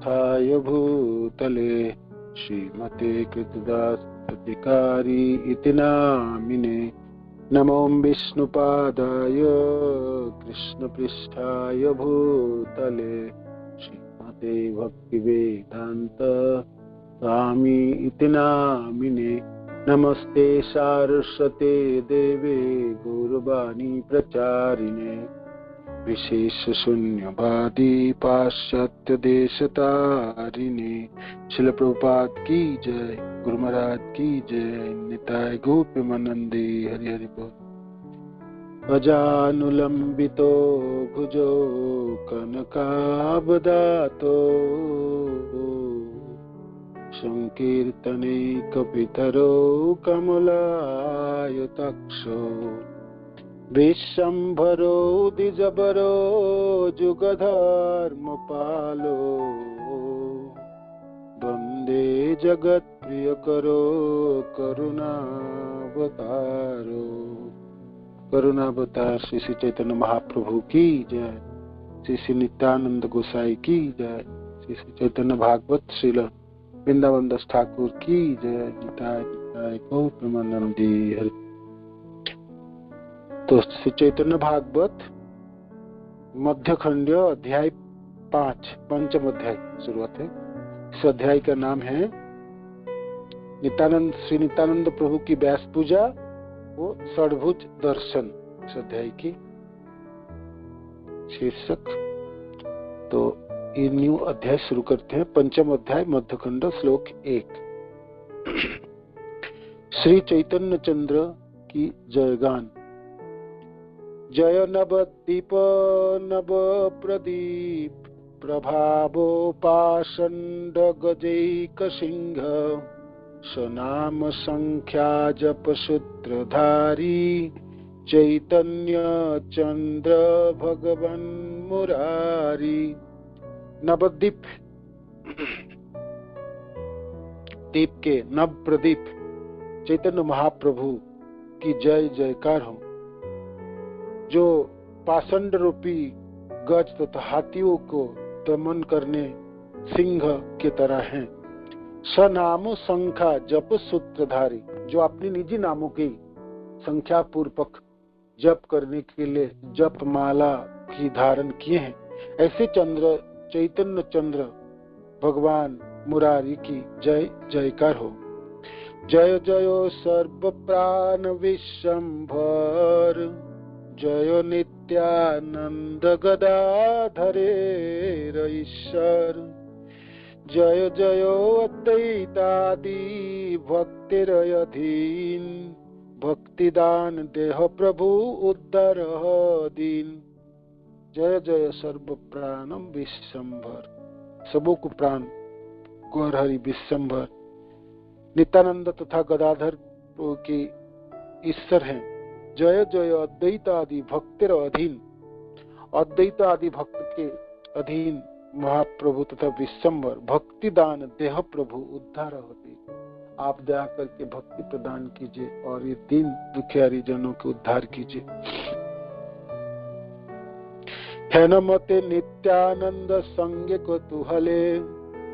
कृष्णपृष्ठाय भूतले श्रीमते कृतदासधिकारी इति नामिने। नमो विष्णुपादाय कृष्णपृष्ठाय भूतले श्रीमते भक्तिवेदांत स्वामी इति नामिने। नमस्ते सारस्वते देवे गौरवाणी प्रचारिणे विशेष शून्यवादी पाश्चात्य देशतारिणे। शिल प्रभुपाद की जय, गुरु महाराज की जय, निताय गोपीमानंदे हरि हरि बोल। अजानुलंबितो भुजो कनकाबदातो संकीर्तने कपितरो कमलायताक्षो विश्वम्भरो द्विजबरो जुगधर्मपालो वन्दे जगत्प्रियकरो करुणावतारो। करुणावतार श्री श्री चैतन्य महाप्रभु की जय, श्री श्री नित्यानंद गोसाई की जय, श्री श्री चैतन्य भागवत श्रील वृंदावन दास ठाकुर की जय, निताय निताय गौरवानंदे हरि। तो श्री चैतन्य भागवत मध्य खंड अध्याय 5 पंचम अध्याय शुरुआत है। इस अध्याय का नाम है नित्यानंद श्री नित्यानंद प्रभु की व्यास पूजा वो षड्भुज दर्शन। इस अध्याय की शीर्षक। तो ये न्यू अध्याय शुरू करते हैं। पंचम अध्याय मध्य खंड श्लोक 1। श्री चैतन्य चंद्र की जयगान। जय नवदीप नव प्रदीप प्रभावोपासंड गजैक सिंह स्वनाम संख्या जप सूत्रधारी चैतन्य चंद्र भगवन मुरारी। नवदीप दीप के नव प्रदीप चैतन्य महाप्रभु की जय जयकार हो, जो पाषंड रूपी गज तथा हाथियों को दमन करने सिंह की तरह हैं। सनाम संख्या जप सूत्रधारी, जो अपने निजी नामों की संख्या पूर्वक जप करने के लिए जप माला की धारण किए हैं, ऐसे चंद्र चैतन्य चंद्र भगवान मुरारी की जय जयकार हो। जय जय सर्व प्राण विश्वंभर जय नित्यानंद गदाधरेर ईश्वर। जय जय अद्वैतादि भक्तिरयधीन भक्तिदान देह प्रभु उद्धार दीन। जय जय सर्व प्राणम विश्वंभर, सबों को प्राण गौर हरि विश्वंभर नित्यानंद तथा गदाधर की ईश्वर हैं। जय जय अद्वैत आदि भक्तिर अधीन, अद्वैत आदि भक्त के अधीन महाप्रभु तथा विश्वंभर भक्ति दान देह प्रभु उद्धार होती। आप दया करके भक्ति प्रदान कीजिए और ये दीन दुखियारी जनों के उद्धार कीजिए। है नमते नित्यानंद संग कुतूहले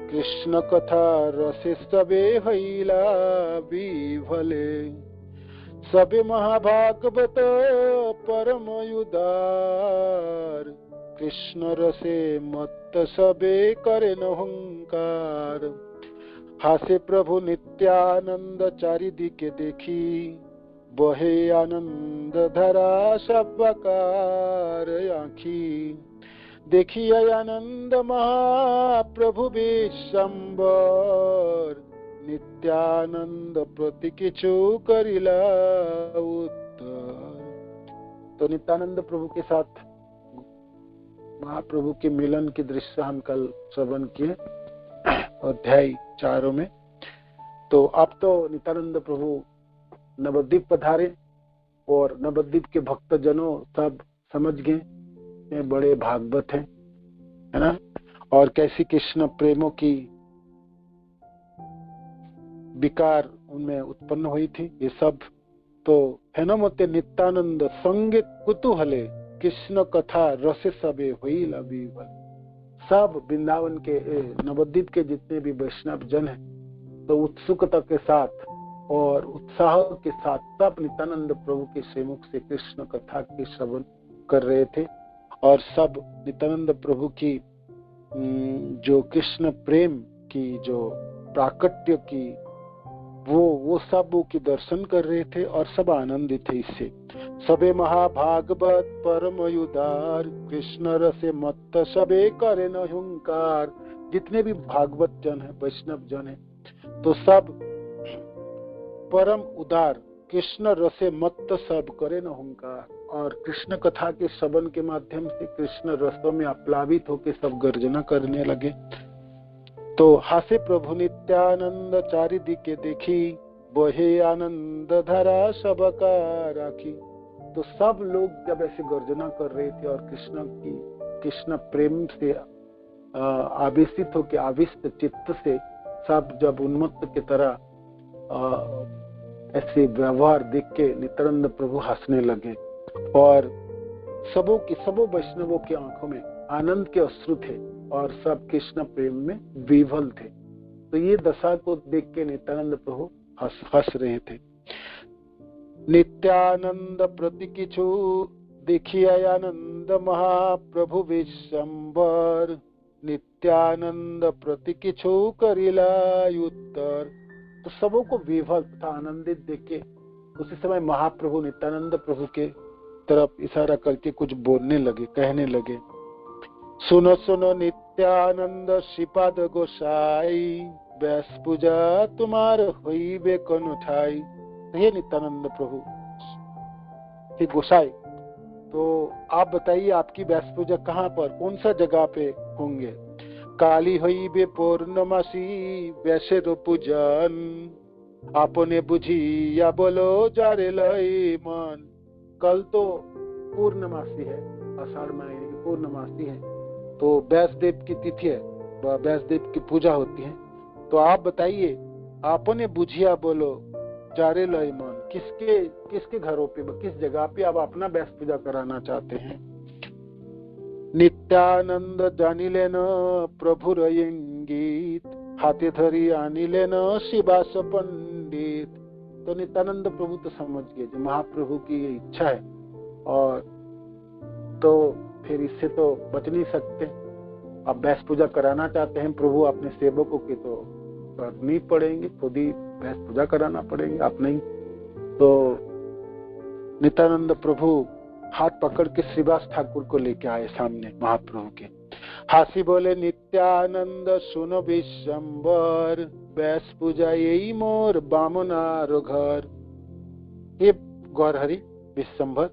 कृष्ण कथा रसे सबे हैला विभले। सबे महाभागवत परम उदार कृष्ण रसे मत्त सबे करे नहुंकार। हासे प्रभु नित्यानंद चारिदिके देखी बहे आनंद धरा सबकार आँखी। देखिए आनंद महाप्रभु विश्वंभर नित्यानंद प्रति किछु करिला उत्तर। तो नित्यानंद प्रभु के साथ महाप्रभु के मिलन के दृश्य हम कल श्रवण किए अध्याय 4 में। तो अब तो नित्यानंद प्रभु नवद्वीप पधारे और नवद्वीप के भक्त जनों सब समझ गए ये बड़े भागवत हैं, है ना, और कैसी कृष्ण प्रेमों की विकार उनमें उत्पन्न हुई थी। ये सब तो है न मते नित्यानंद संगे कुतूहले कृष्ण कथा रसे सबे हुई लबीबल। सब वृंदावन के नवद्वीप के जितने भी वैष्णव जन हैं, तो उत्सुकता के साथ और उत्साह के साथ सब नित्यानंद प्रभु के श्रीमुख से कृष्ण कथा के श्रवण कर रहे थे। और सब नित्यानंद प्रभु की जो कृष्ण प्रेम की जो प्राकट्य की वो सब की दर्शन कर रहे थे और सब आनंदित थे इससे। सबे महाभागवत परम उदार कृष्ण रसे मत्त सबे करे न हुंकार। जितने भी भागवत जन है, वैष्णव जन है, तो सब परम उदार कृष्ण रसे मत्त सब करे न हुंकार। और कृष्ण कथा के श्रवण के माध्यम से कृष्ण रसों में आप्लावित होकर सब गर्जना करने लगे। तो हासे प्रभु नित्यानंद चारिदिके देखी बहे आनंद धारा सबका राखी। तो सब लोग जब ऐसे गर्जना कर रहे थे और कृष्ण प्रेम से आवेशित होकर आविष्ट चित्त से सब जब उन्मत्त की तरह ऐसे व्यवहार देख के नित्यानंद प्रभु हंसने लगे और सबों वैष्णवों की आंखों में आनंद के अश्रु थे और सब कृष्ण प्रेम में विभल थे। तो ये दशा को देख के नित्यानंद प्रभु हंस रहे थे। नित्यानंद प्रति किछु देखिया आनंद महाप्रभु विश्वम्बर। नित्यानंद प्रति किछु करिला उत्तर। तो सबों को विभल तथा आनंदित देख के उसी समय महाप्रभु नित्यानंद प्रभु के तरफ इशारा करके कुछ बोलने लगे, कहने लगे, सुनो सुनो नित्यानंद श्रीपाद गोसाई व्यास पूजा तुम्हार होइबे कौन उठाई। हे नित्यानंद प्रभु, हे गोसाई, तो आप बताइए आपकी व्यास पूजा कहाँ पर, कौन सा जगह पे होंगे। काली होइबे पूर्णमासी व्यासेर पूजन आपने बुझी या बोलो जारे लई मन। कल तो पूर्णमासी है, आषाढ़ महीने की पूर्णमासी है, तो व्यासदेव की तिथि है, व्यासदेव की पूजा होती है। तो आप बताइए आपने बुझिया बोलो जारे लई मन, किसके घरों पे, किस जगह पे आप अपना व्यास पूजा कराना चाहते हैं। नित्यानंद जानिले न प्रभु इंगीत हाथे धरी आनिले न शिवास पंडित। तो नित्यानंद प्रभु तो समझ गए जो महाप्रभु की ये इच्छा है और तो फिर इससे तो बच नहीं सकते। अब व्यास पूजा कराना चाहते हैं प्रभु अपने सेवकों की, तो करनी पड़ेंगे, खुद ही व्यास पूजा कराना पड़ेंगे, आप नहीं। तो नित्यानंद प्रभु हाथ पकड़ के श्रीवास ठाकुर को लेके आए सामने महाप्रभु के। हासी बोले नित्यानंद सुनो विश्वम्बर व्यास पूजा यही मोर बामनार घर। ये गौरहरि विश्वम्बर,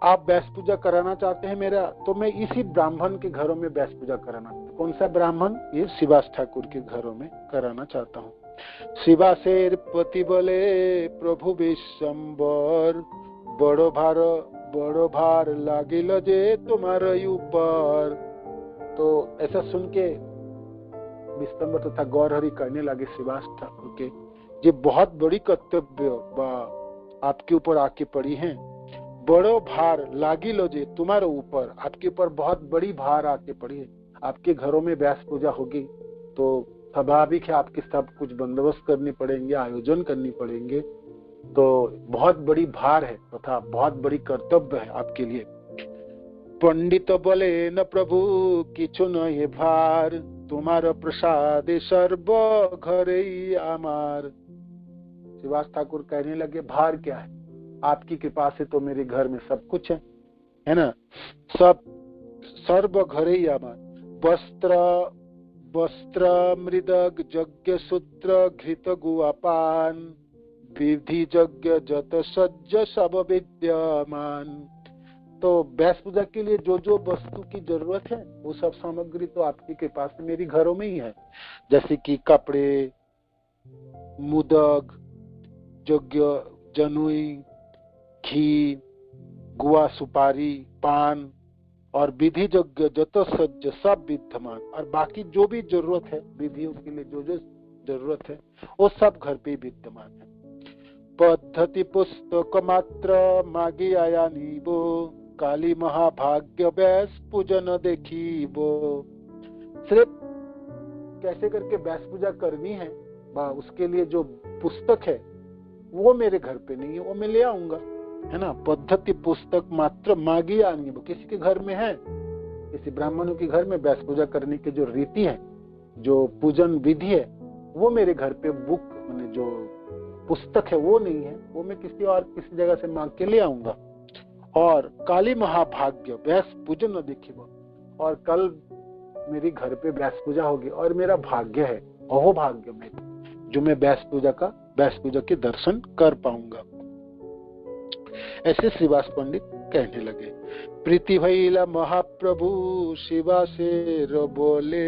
आप व्यास पूजा कराना चाहते हैं मेरा, तो मैं इसी ब्राह्मण के घरों में व्यास पूजा कराना। कौन सा ब्राह्मण? ये श्रीवास ठाकुर के घरों में कराना चाहता हूँ। श्रीवासेर पति बोले प्रभु विश्वम्बर बड़ो भार लागिल जे तुम्हारे ऊपर। तो ऐसा सुन के विश्वम्बर तथा गौरहरि कहने लगे श्रीवास ठाकुर के, ये बहुत बड़ी कर्तव्य आपके ऊपर आके पड़ी है। बड़ो भार लागिल जे तुम्हारे ऊपर, आपके ऊपर बहुत बड़ी भार आके पड़ी है। आपके घरों में व्यास पूजा होगी तो स्वाभाविक है आपके सब कुछ बंदोबस्त करनी पड़ेंगे, आयोजन करनी पड़ेंगे। तो बहुत बड़ी भार है तथा बहुत बड़ी कर्तव्य है आपके लिए। पंडित बोले न प्रभु किछु न ये भार तुम्हारा प्रसाद सर्व घरे आमार। श्रीवास ठाकुर कहने लगे भार क्या है, आपकी कृपा से तो मेरे घर में सब कुछ है ना, सब सर्व घरे आमार। वस्त्र मृदग यज्ञ सूत्र घृत गुआपान विधि यज्ञ जत सज्ज सब विद्यमान। तो व्यास पूजा के लिए जो जो वस्तु की जरूरत है वो सब सामग्री तो आपकी कृपा से मेरी घरों में ही है, जैसे कि कपड़े, मुदक, यज्ञ जनुई, घी, गुआ सुपारी, पान और विधि यज्ञ जत सज्ज सब विद्यमान। और बाकी जो भी जरूरत है विधियों के लिए जो जो जरूरत है वो सब घर पे ही विद्यमान है। पद्धति पुस्तक मात्र मागी आया नीबो काली महाभाग्य व्यास पूजन देखी वो। सिर्फ कैसे करके व्यास पूजा करनी है उसके लिए जो पुस्तक है वो मेरे घर पे नहीं है, वो मैं ले आऊंगा, है ना। पद्धति पुस्तक मात्र मागी आनी, वो किसी के घर में है, किसी ब्राह्मणों के घर में व्यास पूजा करने की जो रीति है, जो पूजन विधि है, वो मेरे घर पे बुक मैंने जो पुस्तक है वो नहीं है, वो मैं किसी जगह से मांग के ले आऊंगा। और काली महाभाग्य व्यास पूजन देखिए, और कल मेरी घर पे व्यास पूजा होगी और मेरा भाग्य है, अहो भाग्य में, जो मैं व्यास पूजा के दर्शन कर पाऊंगा। ऐसे श्रीवास पंडित कहने लगे। प्रीति भैला महाप्रभु शिवा से बोले,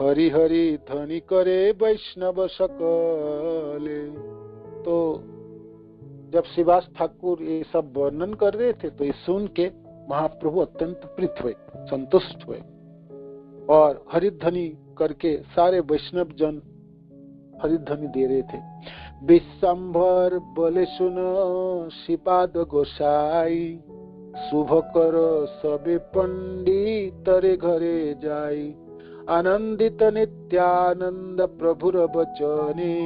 हरि हरि ध्वनि करे वैष्णव सकले। तो जब श्रीवास ठाकुर ये सब वर्णन कर रहे थे तो ये सुन के महाप्रभु अत्यंत प्रीत हुए, संतुष्ट हुए, और हरिध्वनि करके सारे वैष्णव जन हरिध्वनि दे रहे थे। विश्वंभर बोले सुनो श्रीपाद गोसाई, शुभ करो सबे पंडित रे घरे जाई, आनंदित नित्यानंद प्रभुर बचने,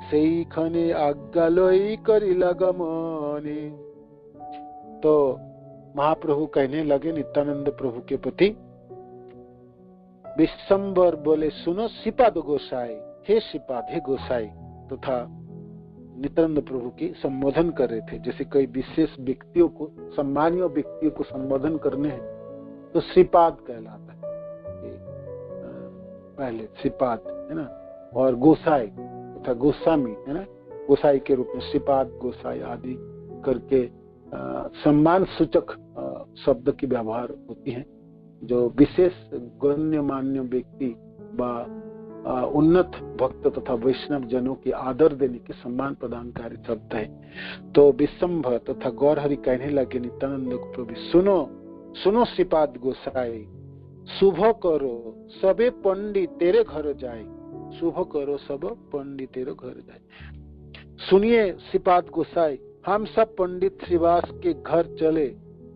सेई खने आज्ञा लई करिला गमने। तो महाप्रभु कहने लगे नित्यानंद प्रभु के प्रति, विश्वंभर बोले सुनो श्रीपाद गोसाई, हे श्रीपाद, हे गोसाई, तथा नित्यानंद प्रभु की संबोधन कर रहे थे। जैसे कई विशेष व्यक्तियों को, सम्मानीय व्यक्तियों को संबोधन करने हैं तो श्रीपाद कहलाता है, पहले श्रीपाद, है ना। और गोसाई तथा गोस्वामी, है ना, गोसाई के रूप में श्रीपाद, गोसाई आदि करके सम्मान सूचक शब्द की व्यवहार होती है, जो विशेष गण्यमान्य व्यक्ति व उन्नत भक्त तथा वैष्णव जनों की आदर देने के सम्मान प्रदानकारी शब्द है। तो विश्वंभ तथा गौरहरि कहने लगे नित्यानंद प्रभु, सुनो सुनो श्रीपाद गोसाई, शुभ करो सबे पंडित तेरे घर जाए, शुभ करो सब पंडित तेरे घर जाए। सुनिए श्रीपाद गोसाई, हम सब पंडित श्रीवास के घर चले,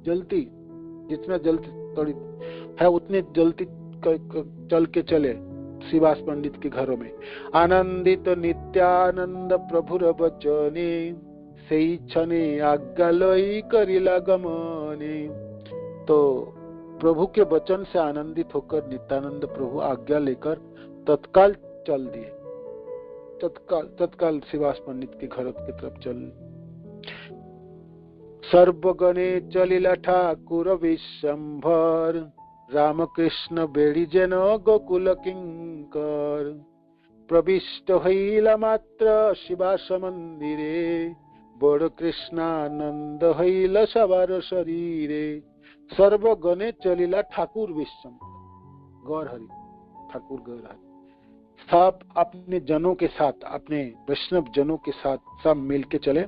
जल्दी, जितना जल्दी थोड़ी है उतने जल्दी चल के चले श्रीवास पंडित के घरों में। आनंदित नित्यानंद प्रभुर बचने, सेई क्षणे आज्ञा लई करिला गमने। तो प्रभु के वचन से आनंदित होकर नित्यानंद प्रभु आज्ञा लेकर तत्काल चल दिए, तत्काल श्रीवास पंडित के घर की तरफ चल। सर्वगणे चलिला ठाकुर विश्वंभर, रामकृष्ण बेड़ी जन गोकुल किंकर, प्रविष्ट हईला मात्र शिवास मंदिरे, बड़ कृष्णानंद हईला सवार शरीरे। सर्वगणे चलिला ठाकुर विश्वंभर, गौरहरि, ठाकुर गौरहरि सब अपने जनों के साथ, अपने वैष्णव जनों के साथ सब मिल के चले।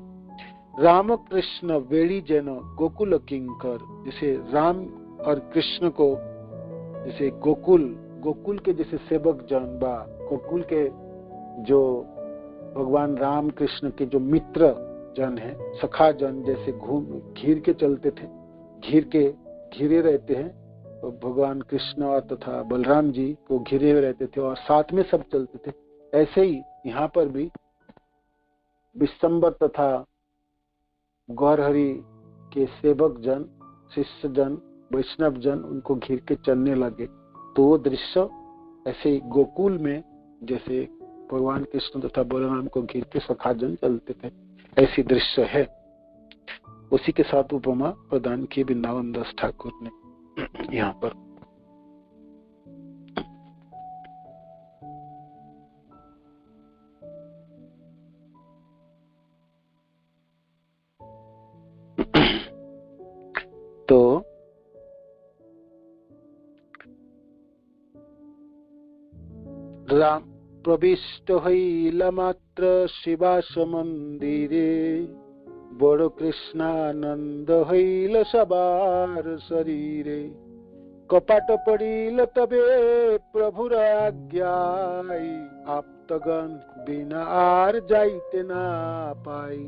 रामकृष्ण बेड़ी जन गोकुल किंकर, जैसे राम और कृष्ण को जैसे गोकुल के जैसे सेवक जन बा, गोकुल के जो भगवान राम कृष्ण के जो मित्र जन है, सखा जन, जैसे घिर के चलते थे, घिरे रहते हैं, तो भगवान कृष्ण और तथा बलराम जी को घिरे हुए रहते थे और साथ में सब चलते थे। ऐसे ही यहाँ पर भी विश्वंभर तथा गौरहरि के सेवक जन, शिष्य जन, वैष्णव जन उनको घिर के चलने लगे। तो वो दृश्य ऐसे ही गोकुल में जैसे भगवान कृष्ण तथा बलराम को घिर के सखा जन चलते थे, ऐसी दृश्य है। उसी के साथ उपमा प्रदान की वृंदावन दास ठाकुर ने यहाँ पर। तो राम प्रविष्ट हईला मात्र शिवास मंदिरे, बड़ कृष्णानंद हईल सवार शरीरे। कपाट पड़िल तबे प्रभुर आज्ञाई, आप्तगण बिना आर जाइते ना पाई।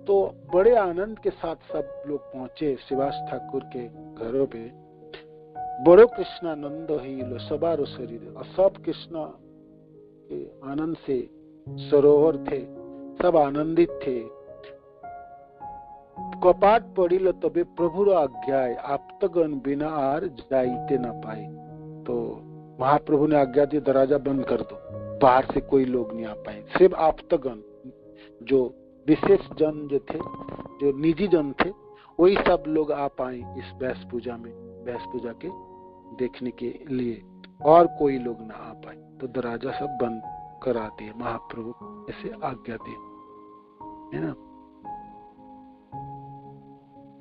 तो बड़े आनंद के साथ सब लोग पहुंचे श्रीवास ठाकुर के घरों पे। बड़ो कृष्णानंद हिलो सबारो शरीर। और सब कृष्ण के आनंद से सरोवर थे, सब आनंदित थे। कपाट पड़िल तबे प्रभुर आज्ञाय आप्तगण बिना आर जाइते न पाए। तो महाप्रभु ने आज्ञा दी दरवाजा बंद कर दो, बाहर से कोई लोग नहीं आ पाए। सिर्फ आप्तगण, जो विशेष जन जो थे, जो निजी जन थे, वही सब लोग आ पाए इस व्यास पूजा में, व्यास पूजा के देखने के लिए। और कोई लोग ना आ पाए तो दरवाजा सब बंद करा दिए, महाप्रभु ऐसे आज्ञा दी, है ना।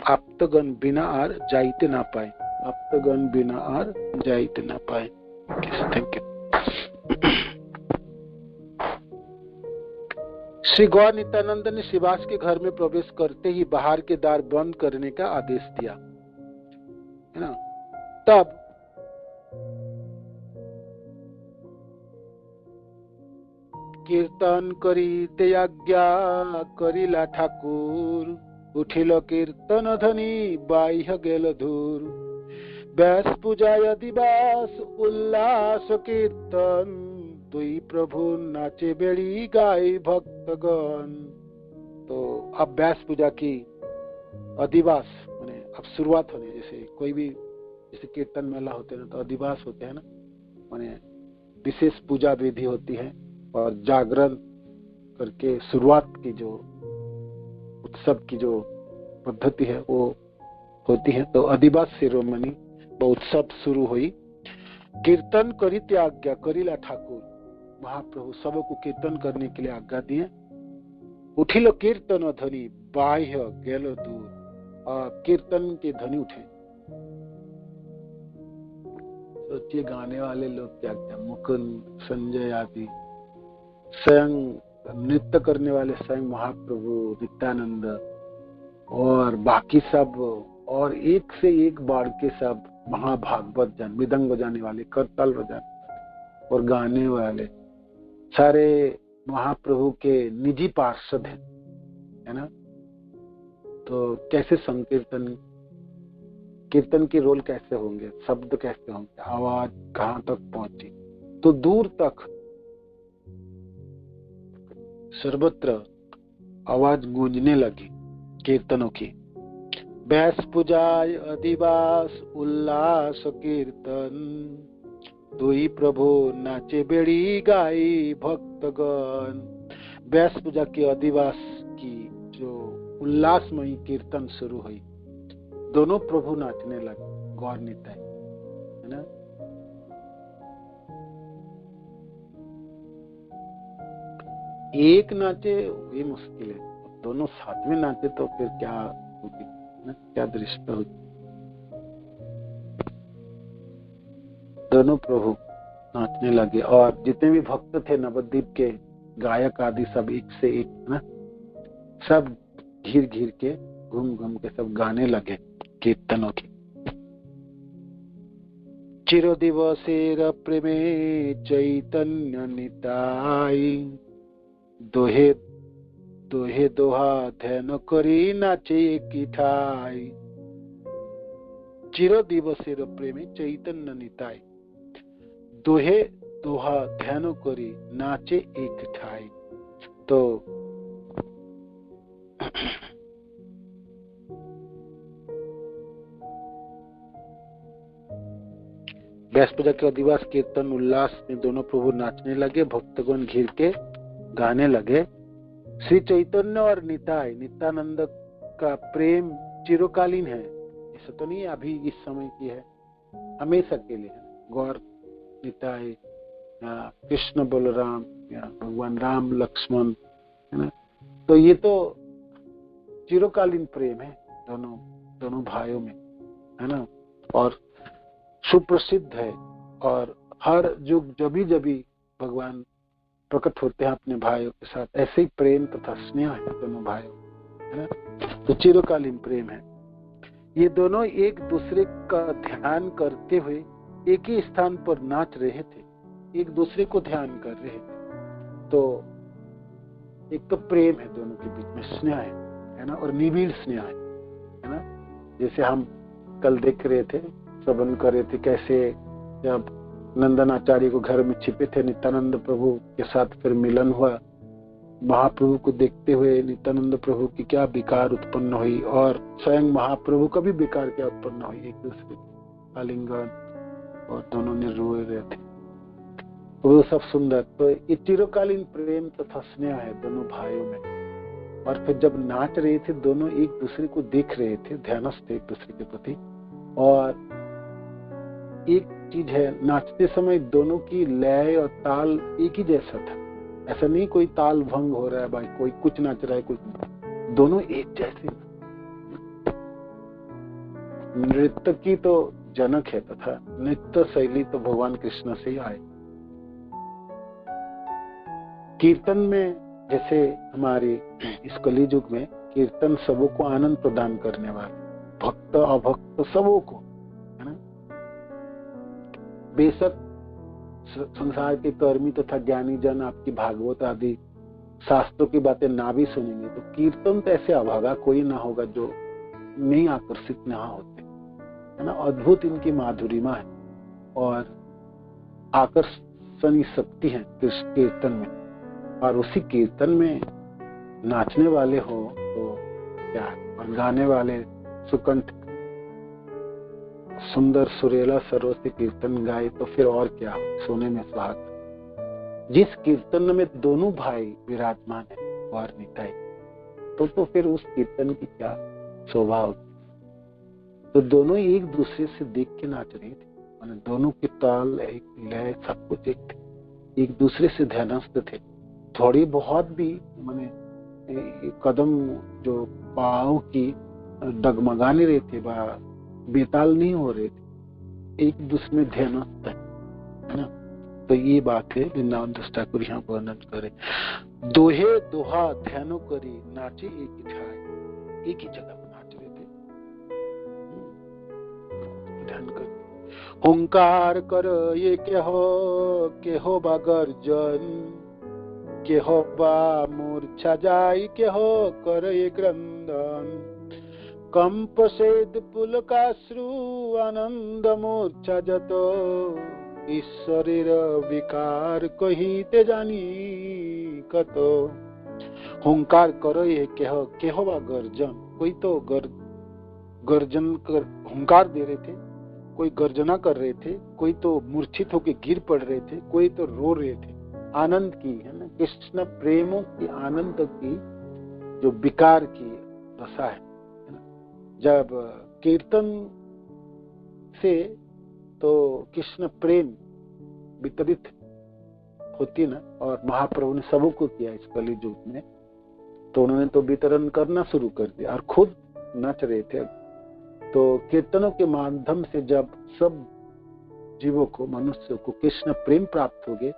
आप्तगण बिना आर जाइते ना पाए, आप्तगण बिना आर जाइते ना पाए। Thank you. श्री गौर नित्यानंद ने श्रीवास के घर में प्रवेश करते ही बाहर के द्वार बंद करने का आदेश दिया, है ना। तब कीर्तन करी ते आज्ञा करिला ठाकुर, उठिल कीर्तन धनी बाह्य गेल दूर। व्यास पूजाय दिवस उल्लास कीर्तन, दुई प्रभु नाचे बेड़ी गाय भक्तगण। तो अब व्यास पूजा की अधिवास माने अब शुरुआत होने, जैसे कोई भी जैसे कीर्तन मेला होते हैं तो अधिवास होते हैं ना, माने विशेष पूजा विधि होती है और जागरण करके शुरुआत की जो उत्सव की जो पद्धति है वो होती है। तो अधिवास सेरेमनी वो उत्सव शुरू हुई। कीर्तन करी ते आज्ञा करिला ठाकुर, महाप्रभु सबको कीर्तन करने के लिए आज्ञा दिए। उठिल कीर्तन ध्वनि बाह्य गेल दूर, और कीर्तन के ध्वनि उठे। सोचिए गाने वाले लोग क्या क्या, मुकुंद, संजय आदि, स्वयं नृत्य करने वाले स्वयं महाप्रभु, नित्यानंद और बाकी सब, और एक से एक बाढ़ के सब महाभागवत जन, मृदंग बजाने वाले, करताल बजाने और गाने वाले सारे महाप्रभु के निजी पार्षद हैं, है ना। तो कैसे संकीर्तन, कीर्तन के रोल कैसे होंगे, शब्द कैसे होंगे, आवाज कहाँ तक पहुंची, तो दूर तक सर्वत्र आवाज गूंजने लगी कीर्तनों की। व्यास पूजाय अधिवास उल्लास कीर्तन, दुई प्रभु नाचे बेड़ी गाई भक्तगण। व्यास पूजा के अधिवास की जो उल्लासमयी कीर्तन शुरू हुई, दोनों प्रभु नाचने लगे, गौर निताई, है ना। एक नाचे ये मुश्किल है, दोनों साथ में नाचे तो फिर क्या होगी, क्या दृश्य होगी। दोनों प्रभु नाचने लगे और जितने भी भक्त थे नवद्वीप के गायक आदि सब एक से एक, ना, सब घिर घिर के घूम घूम के सब गाने लगे कीर्तनों की। चिर दिवसेर प्रेमे चैतन्य निताई, दोहे दोहे दोहा ध्यान करी नाचे की ठाई। चिर दिवसेर प्रेमे चैतन्य निताई, दोहे दोहा ध्यान करी नाचे एक ठाई। तो व्यास पूजा के अधिवास कीर्तन उल्लास में दोनों प्रभु नाचने लगे, भक्तगण घिर के गाने लगे। श्री चैतन्य और निताई, नित्यानंद का प्रेम चिरकालीन है, ऐसा तो नहीं अभी इस समय की है, हमेशा के लिए है। गौर निताई या कृष्ण बलराम या भगवान राम लक्ष्मण, है ना। तो ये तो चिरकालीन प्रेम है दोनों भाइयों में, है ना, और सुप्रसिद्ध है। और हर युग जब भगवान प्रकट होते हैं अपने भाइयों के साथ, ऐसे ही प्रेम तथा स्नेह है दोनों भाइयों, है ना। तो चिरकालीन प्रेम है। ये दोनों एक दूसरे का ध्यान करते हुए एक ही स्थान पर नाच रहे थे, एक दूसरे को ध्यान कर रहे थे। तो एक तो प्रेम है दोनों के बीच में, स्नेह है ना, और निबिड़ स्नेह है ना। जैसे हम कल देख रहे थे श्रवण कर रहे थे कैसे जब नंदन आचार्य को घर में छिपे थे, नित्यानंद प्रभु के साथ फिर मिलन हुआ। महाप्रभु को देखते हुए नित्यानंद प्रभु की क्या विकार उत्पन्न हुई और स्वयं महाप्रभु का भी विकार क्या उत्पन्न हुई, एक दूसरे आलिंगन, और दोनों ने रोए रहे थे। वो सब सुंदर। तो ये चिरकालीन प्रेम तथा स्नेह है दोनों भाइयों में। और फिर जब नाच रहे थे दोनों एक दूसरे को देख रहे थे, ध्यानस्थ थे एक दूसरे के प्रति। और एक चीज है, नाचते समय दोनों की लय और ताल एक ही जैसा था। ऐसा नहीं कोई ताल भंग हो रहा है, भाई कोई कुछ नाच रहा है कुछ, दोनों एक जैसे। नृत्य की तो जनक है तथा नृत्य शैली तो भगवान कृष्ण से ही आए। कीर्तन में जैसे हमारे इस कली युग में कीर्तन सबों को आनंद प्रदान करने वाले, भक्त अभक्त सबों को, है ना। बेशक संसार के कर्मी तथा ज्ञानी जन आपकी भागवत आदि शास्त्रों की बातें ना भी सुनेंगे, तो कीर्तन तो ऐसे अभागा कोई ना होगा जो नहीं आकर्षित ना होते, है ना। अद्भुत इनकी माधुरिमा है और आकर्षणी शक्ति है कृष्ण कीर्तन में। और उसी कीर्तन में नाचने वाले हो तो क्या, और गाने वाले सुकंठ सुंदर सुरेला सरों से कीर्तन गाए तो फिर और क्या, सोने में सुहाग। जिस कीर्तन में दोनों भाई विराजमान है और निताई, तो फिर उस कीर्तन की क्या शोभा होगी। तो दोनों एक दूसरे से देख के नाच रहे थे, माने दोनों की ताल एक लय सब कुछ एक दूसरे से ध्यानस्थ थे। थोड़ी बहुत भी माने कदम जो पाँव की डगमगा नहीं रहे थे, बेताल नहीं हो रहे थे, एक दूसरे में ध्यानस्थ है ना। तो ये बात है वृंदावन दास ठाकुर यहाँ वर्णन करे। दोहे दोहा ध्यानो करी नाचे एक ही ठाए, एक ही जगह पर नाच रहे थे। ध्यान कर हुंकार कर ये के हो बा गर्जन, के हो बा मूर्छा जाई, के हो कर ये क्रंदन, कंप सेद पुलकाश्रु आनंद मूर्छा जतो, ईश्वरीर विकार कही ते जानी कतो। हुंकार करो ये केहो बा गर्जन, कोई तो गर्जन कर हुंकार दे रहे थे, कोई गर्जना कर रहे थे, कोई तो मूर्छित होकर गिर पड़ रहे थे, कोई तो रो रहे थे। आनंद की, है ना, कृष्ण प्रेमों की, आनंद की जो विकार की दशा है ना। जब कीर्तन से तो कृष्ण प्रेम वितरित होती ना, और महाप्रभु ने सबों को किया इस कली युग में, तो उन्होंने तो वितरण करना शुरू कर दिया और खुद नाच रहे थे। तो कीर्तनों के माध्यम से जब सब जीवों को, मनुष्यों को कृष्ण प्रेम प्राप्त हो गए,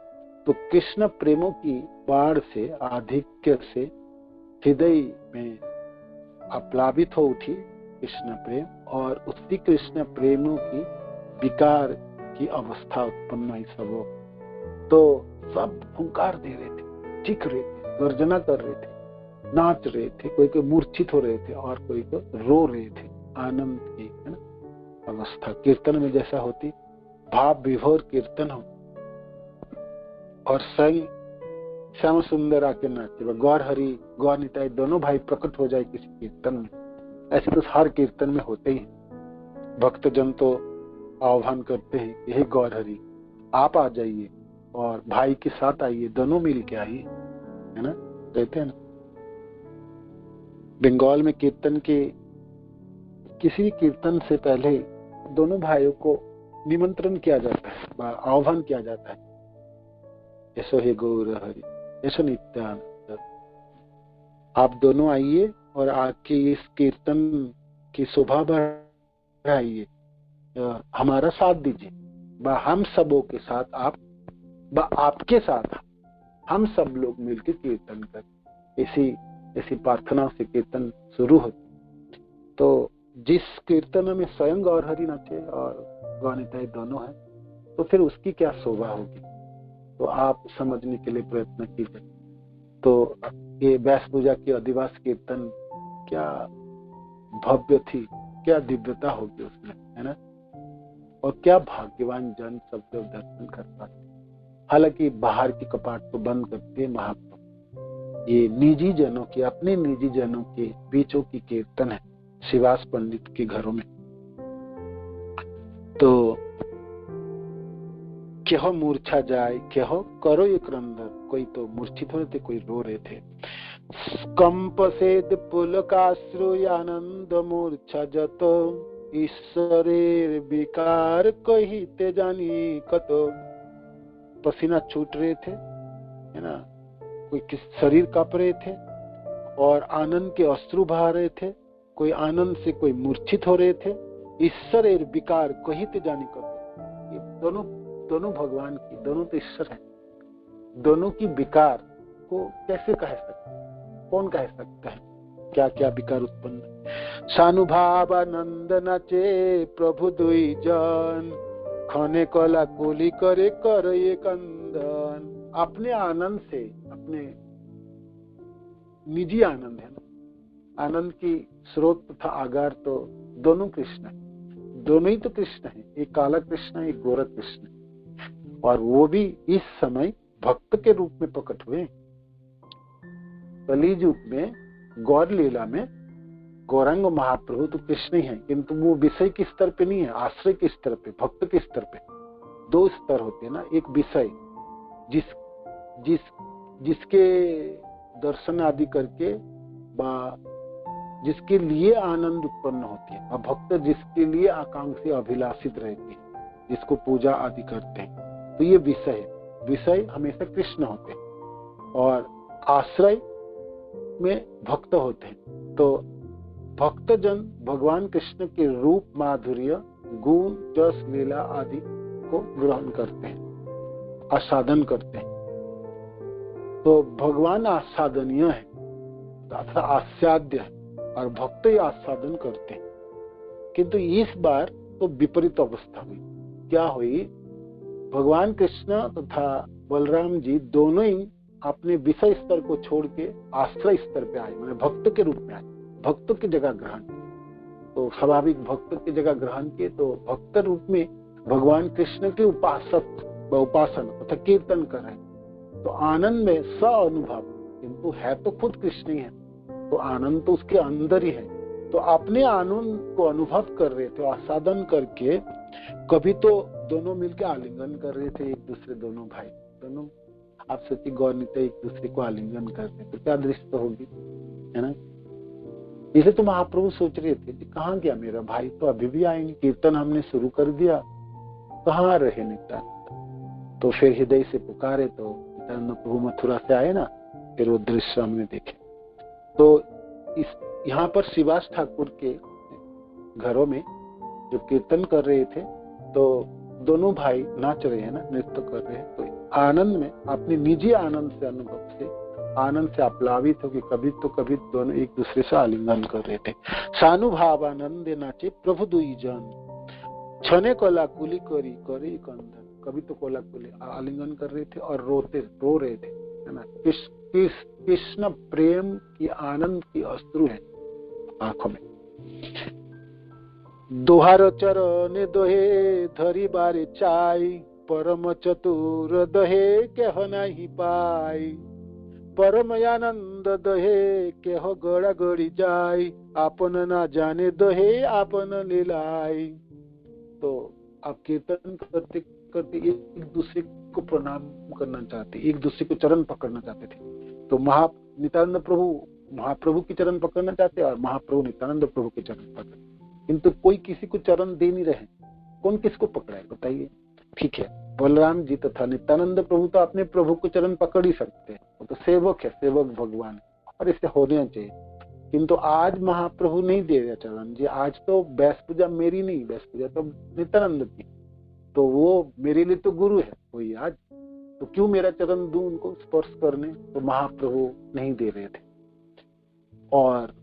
तो कृष्ण प्रेमों की बाढ़ से, आधिक्य से हृदय में आप्लावित हो उठी कृष्ण प्रेम, और उसी कृष्ण प्रेमों की विकार की अवस्था उत्पन्न हुई सबों। तो सब हुंकार दे रहे थे, चीख रहे थे, गर्जना कर रहे थे, नाच रहे थे, कोई मूर्छित हो रहे थे और कोई को रो रहे थे। आनंद की, है ना, अवस्था कीर्तन में जैसा होती, भाव विभोर कीर्तन हो, और स्वयं श्याम सुंदर आके नाचे, गौर हरि गौर निताई दोनों भाई प्रकट हो जाए किसी कीर्तन में। ऐसे तो हर कीर्तन में होते ही, भक्तजन तो आह्वान करते हैं, यही गौर हरि आप आ जाइए और भाई के साथ आइए, दोनों मिल के आइए, है ना, कहते हैं ना। बंगाल में कीर्तन के किसी भी कीर्तन से पहले दोनों भाइयों को निमंत्रण किया जाता है, आह्वान किया जाता है, ऐसो हे गौर हरि, ऐसो नित्यानंद, आप दोनों आइए और आके इस कीर्तन की शोभा बढ़ाइए, हमारा साथ दीजिए, हम सबों के साथ, आपके साथ हम सब लोग मिलकर कीर्तन कर। इसी प्रार्थना से कीर्तन शुरू होती। तो जिस कीर्तन में स्वयं गौर हरि नाचे और गौनिताई दोनों है, तो फिर उसकी क्या शोभा होगी, तो आप समझने के लिए प्रयत्न कीजिए। तो ये व्यास पूजा की अधिवास कीर्तन क्या भव्य थी, क्या दिव्यता होगी उसमें, है ना। और क्या भाग्यवान जन सब जब दर्शन कर पाते। हालांकि बाहर की कपाट तो बंद करते महाप्रभु, ये निजी जनों के, अपने निजी जनों के बीचों की कीर्तन है शिवास पंडित के घरों में। तो क्यों मूर्छा जाए, क्यों करो ये क्रंदन, कोई तो मूर्छित हो रहे थे, कोई रो रहे थे। कंपसेद पुलकाश्रुयानंद मूर्छा जतो, ईश्वरेर विकार कहिते जानी कतो। पसीना छूट रहे थे, है ना, कोई किस शरीर कांप रहे थे और आनंद के अश्रु बहा रहे थे, कोई आनंद से कोई मूर्छित हो रहे थे। ईश्वरेर विकार कहिते जानी कतो, ये दोनों भगवान की, दोनों तो ईश्वर है, दोनों की विकार को कैसे कह सकते, कौन कह सकता है, क्या क्या विकार उत्पन्न। सानुभावानंद नाचे प्रभु दुई जन, खने कला कोली करे कर ये कंदन। अपने आनंद से, अपने निजी आनंद है ना, आनंद की स्रोत तथा आगार तो दोनों कृष्ण है, दोनों ही तो कृष्ण है, एक काला कृष्ण है, एक गोरा कृष्ण है। और वो भी इस समय भक्त के रूप में प्रकट हुए। कलियुग में गौर लीला में गौरांग महाप्रभु तो कृष्ण ही है, किंतु वो विषय के स्तर पे नहीं है, आश्रय के स्तर पे, भक्त के स्तर पे। दो स्तर होते हैं ना, एक विषय जिसके दर्शन आदि करके जिसके लिए आनंद उत्पन्न होती है, और भक्त जिसके लिए आकांक्षी अभिलाषित रहती है, जिसको पूजा आदि करते हैं। तो ये विषय हमेशा कृष्ण होते हैं और आश्रय में भक्त होते हैं। तो भक्त जन भगवान कृष्ण के रूप, माधुर्य, गुण, जस, लीला आदि को ग्रहण करते हैं, आस्वादन करते हैं। तो भगवान आस्वादनीय है तथा आस्वाद्य है और भक्त ही आस्वादन करते हैं। किंतु इस बार तो विपरीत अवस्था हुई। क्या हुई, भगवान कृष्ण तथा बलराम जी दोनों ही अपने विषय स्तर को छोड़ के आश्रय स्तर पे आए, मैंने भक्त के रूप में आए, भक्तों की जगह ग्रहण किए। तो स्वाभाविक भक्त की जगह ग्रहण किए, तो भक्त रूप में भगवान कृष्ण के उपासक व उपासन तथा कीर्तन कर रहे हैं। तो आनंद में स अनुभव, किंतु है तो खुद कृष्ण ही है, तो आनंद तो उसके अंदर ही है। तो अपने आनंद को अनुभव कर रहे थे, आस्वादन करके। कभी तो दोनों मिलकर आलिंगन कर रहे थे एक दूसरे, दोनों भाई, दोनों आप सची गौर नित्य एक दूसरे को आलिंगन कर रहे, तो क्या दृश्य होगी, है ना। इसे तो महाप्रभु सोच रहे थे कि कहाँ गया मेरा भाई, तो अभी भी आएंगे, कीर्तन हमने शुरू कर दिया, कहाँ रहे नित्यानंद। तो फिर हृदय से पुकारे, तो नित्यानंद प्रभु मथुरा से आए ना, फिर वो दृश्य हमने देखे। तो इस यहाँ पर श्रीवास ठाकुर के घरों में जो कीर्तन कर रहे थे, तो दोनों भाई नाच रहे हैं ना, नृत्य कर रहे हैं। तो आनंद में, अपने निजी आनंद से, अनुभव से, आनंद से आप्लावित हो कि कभी तो कभी दोनों एक दूसरे से आलिंगन कर रहे थे। सानुभावानंद नाचे प्रभु दुई जन, छने कोलाकुली करी करे कंदन। कभी तो कोलाकुली आलिंगन कर रहे थे और रो रहे थे, है ना। कृष्ण प्रेम की, आनंद की अश्रु है आंखों में। दोहार चरण दोहे धरी बारे चाई, परम चतुर दहे केह नहीं पाई। परम आनंद दहे केह गड़ा गड़ी जाई, आपन ना जाने दहे आपन लीलाई। तो आप कीर्तन करते करते एक दूसरे को प्रणाम करना चाहते, एक दूसरे को चरण पकड़ना चाहते थे। तो नित्यानंद प्रभु महाप्रभु की चरण पकड़ना चाहते और महाप्रभु नित्यानंद प्रभु के चरण पकड़, किंतु कोई किसी को चरण दे नहीं रहे। कौन किसको पकड़ाए बताइए। ठीक है, बलराम जी तथा नित्यानंद प्रभु तो अपने प्रभु को चरण पकड़ ही सकते हैं, वो तो सेवक है, सेवक भगवान है और इसे होना चाहिए। किंतु आज महाप्रभु नहीं दे रहे चरण जी। आज तो बैस पूजा मेरी नहीं, बैस पूजा तो नित्यानंद की, तो वो मेरे लिए तो गुरु है कोई आज, तो क्यों मेरा चरण दूं उनको स्पर्श करने। तो महाप्रभु नहीं दे रहे थे और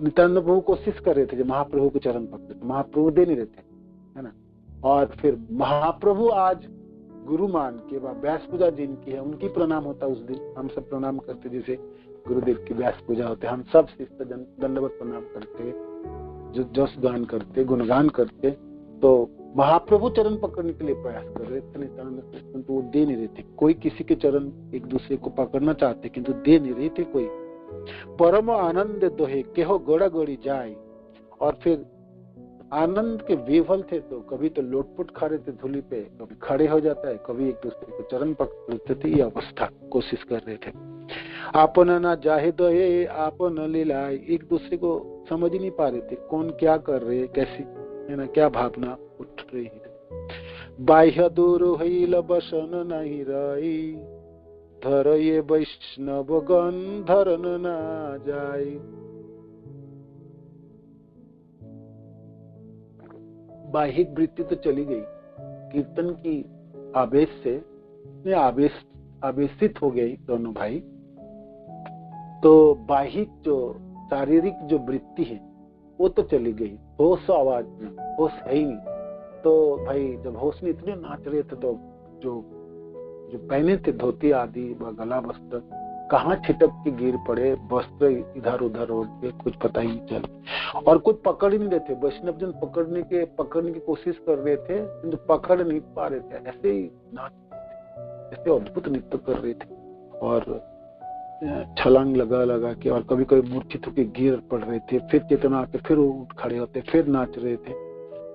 नित्यानंद प्रभु कोशिश कर रहे थे जो महाप्रभु के चरण पकड़े, तो महाप्रभु दे नहीं रहे थे, है ना। और फिर महाप्रभु आज गुरु मान के व्यास पूजा जिनकी है उनकी प्रणाम होता। उस दिन हम सब प्रणाम करते, जैसे गुरुदेव की व्यास पूजा होते, हम सब शिष्ट दंडवत प्रणाम करते, जो जस गान करते, गुणगान करते, तो महाप्रभु चरण पकड़ने के लिए प्रयास कर रहे थे नित्यानंद, किंतु वो दे नहीं रहे थे। कोई किसी के चरण एक दूसरे को पकड़ना चाहते किंतु दे नहीं रहे थे कोई। परम आनंद दोहे केहो गोड़ा गोड़ी जाए, और फिर आनंद के विवल थे, तो कभी तो लोटपुट खा रहे थे धूली पे, कभी खड़े हो जाता है, कभी एक दूसरे को चरण पकड़ते थे। ये अवस्था कोशिश कर रहे थे। आपन ना जाहे दोहे आपन लीलाए, एक दूसरे को समझ ही नहीं पा रहे थे कौन क्या कर रहे, कैसी है ना, क्या भावना उठ रही है। बाह्य दूर होइल बसन नहीं रही, धर ये वैष्णव गण धरन ना जाए। बाहिक वृत्ति तो चली गई, कीर्तन की आवेश से आवेशित हो गई दोनों भाई। तो बाहिक जो शारीरिक जो वृत्ति है वो तो चली गई, होश आवाज में होश है ही नहीं। तो भाई जब होश में इतने नाच रहे थे तो जो पहने थे धोती आदि व गला वस्त्र कहाँ छिटक के गिर पड़े, वस्त्र इधर उधर हो गए, कुछ पता ही नहीं चला। और कुछ पकड़ ही नहीं रहे थे, वैष्णव जन पकड़ने की कोशिश कर रहे थे किंतु पकड़ नहीं पा रहे थे। ऐसे ही नाच, ऐसे अद्भुत नृत्य कर रहे थे और छलांग लगा के, और कभी कभी मूर्छित होकर गिर पड़ रहे थे, फिर चेतना आके फिर उठ खड़े होते, फिर नाच रहे थे।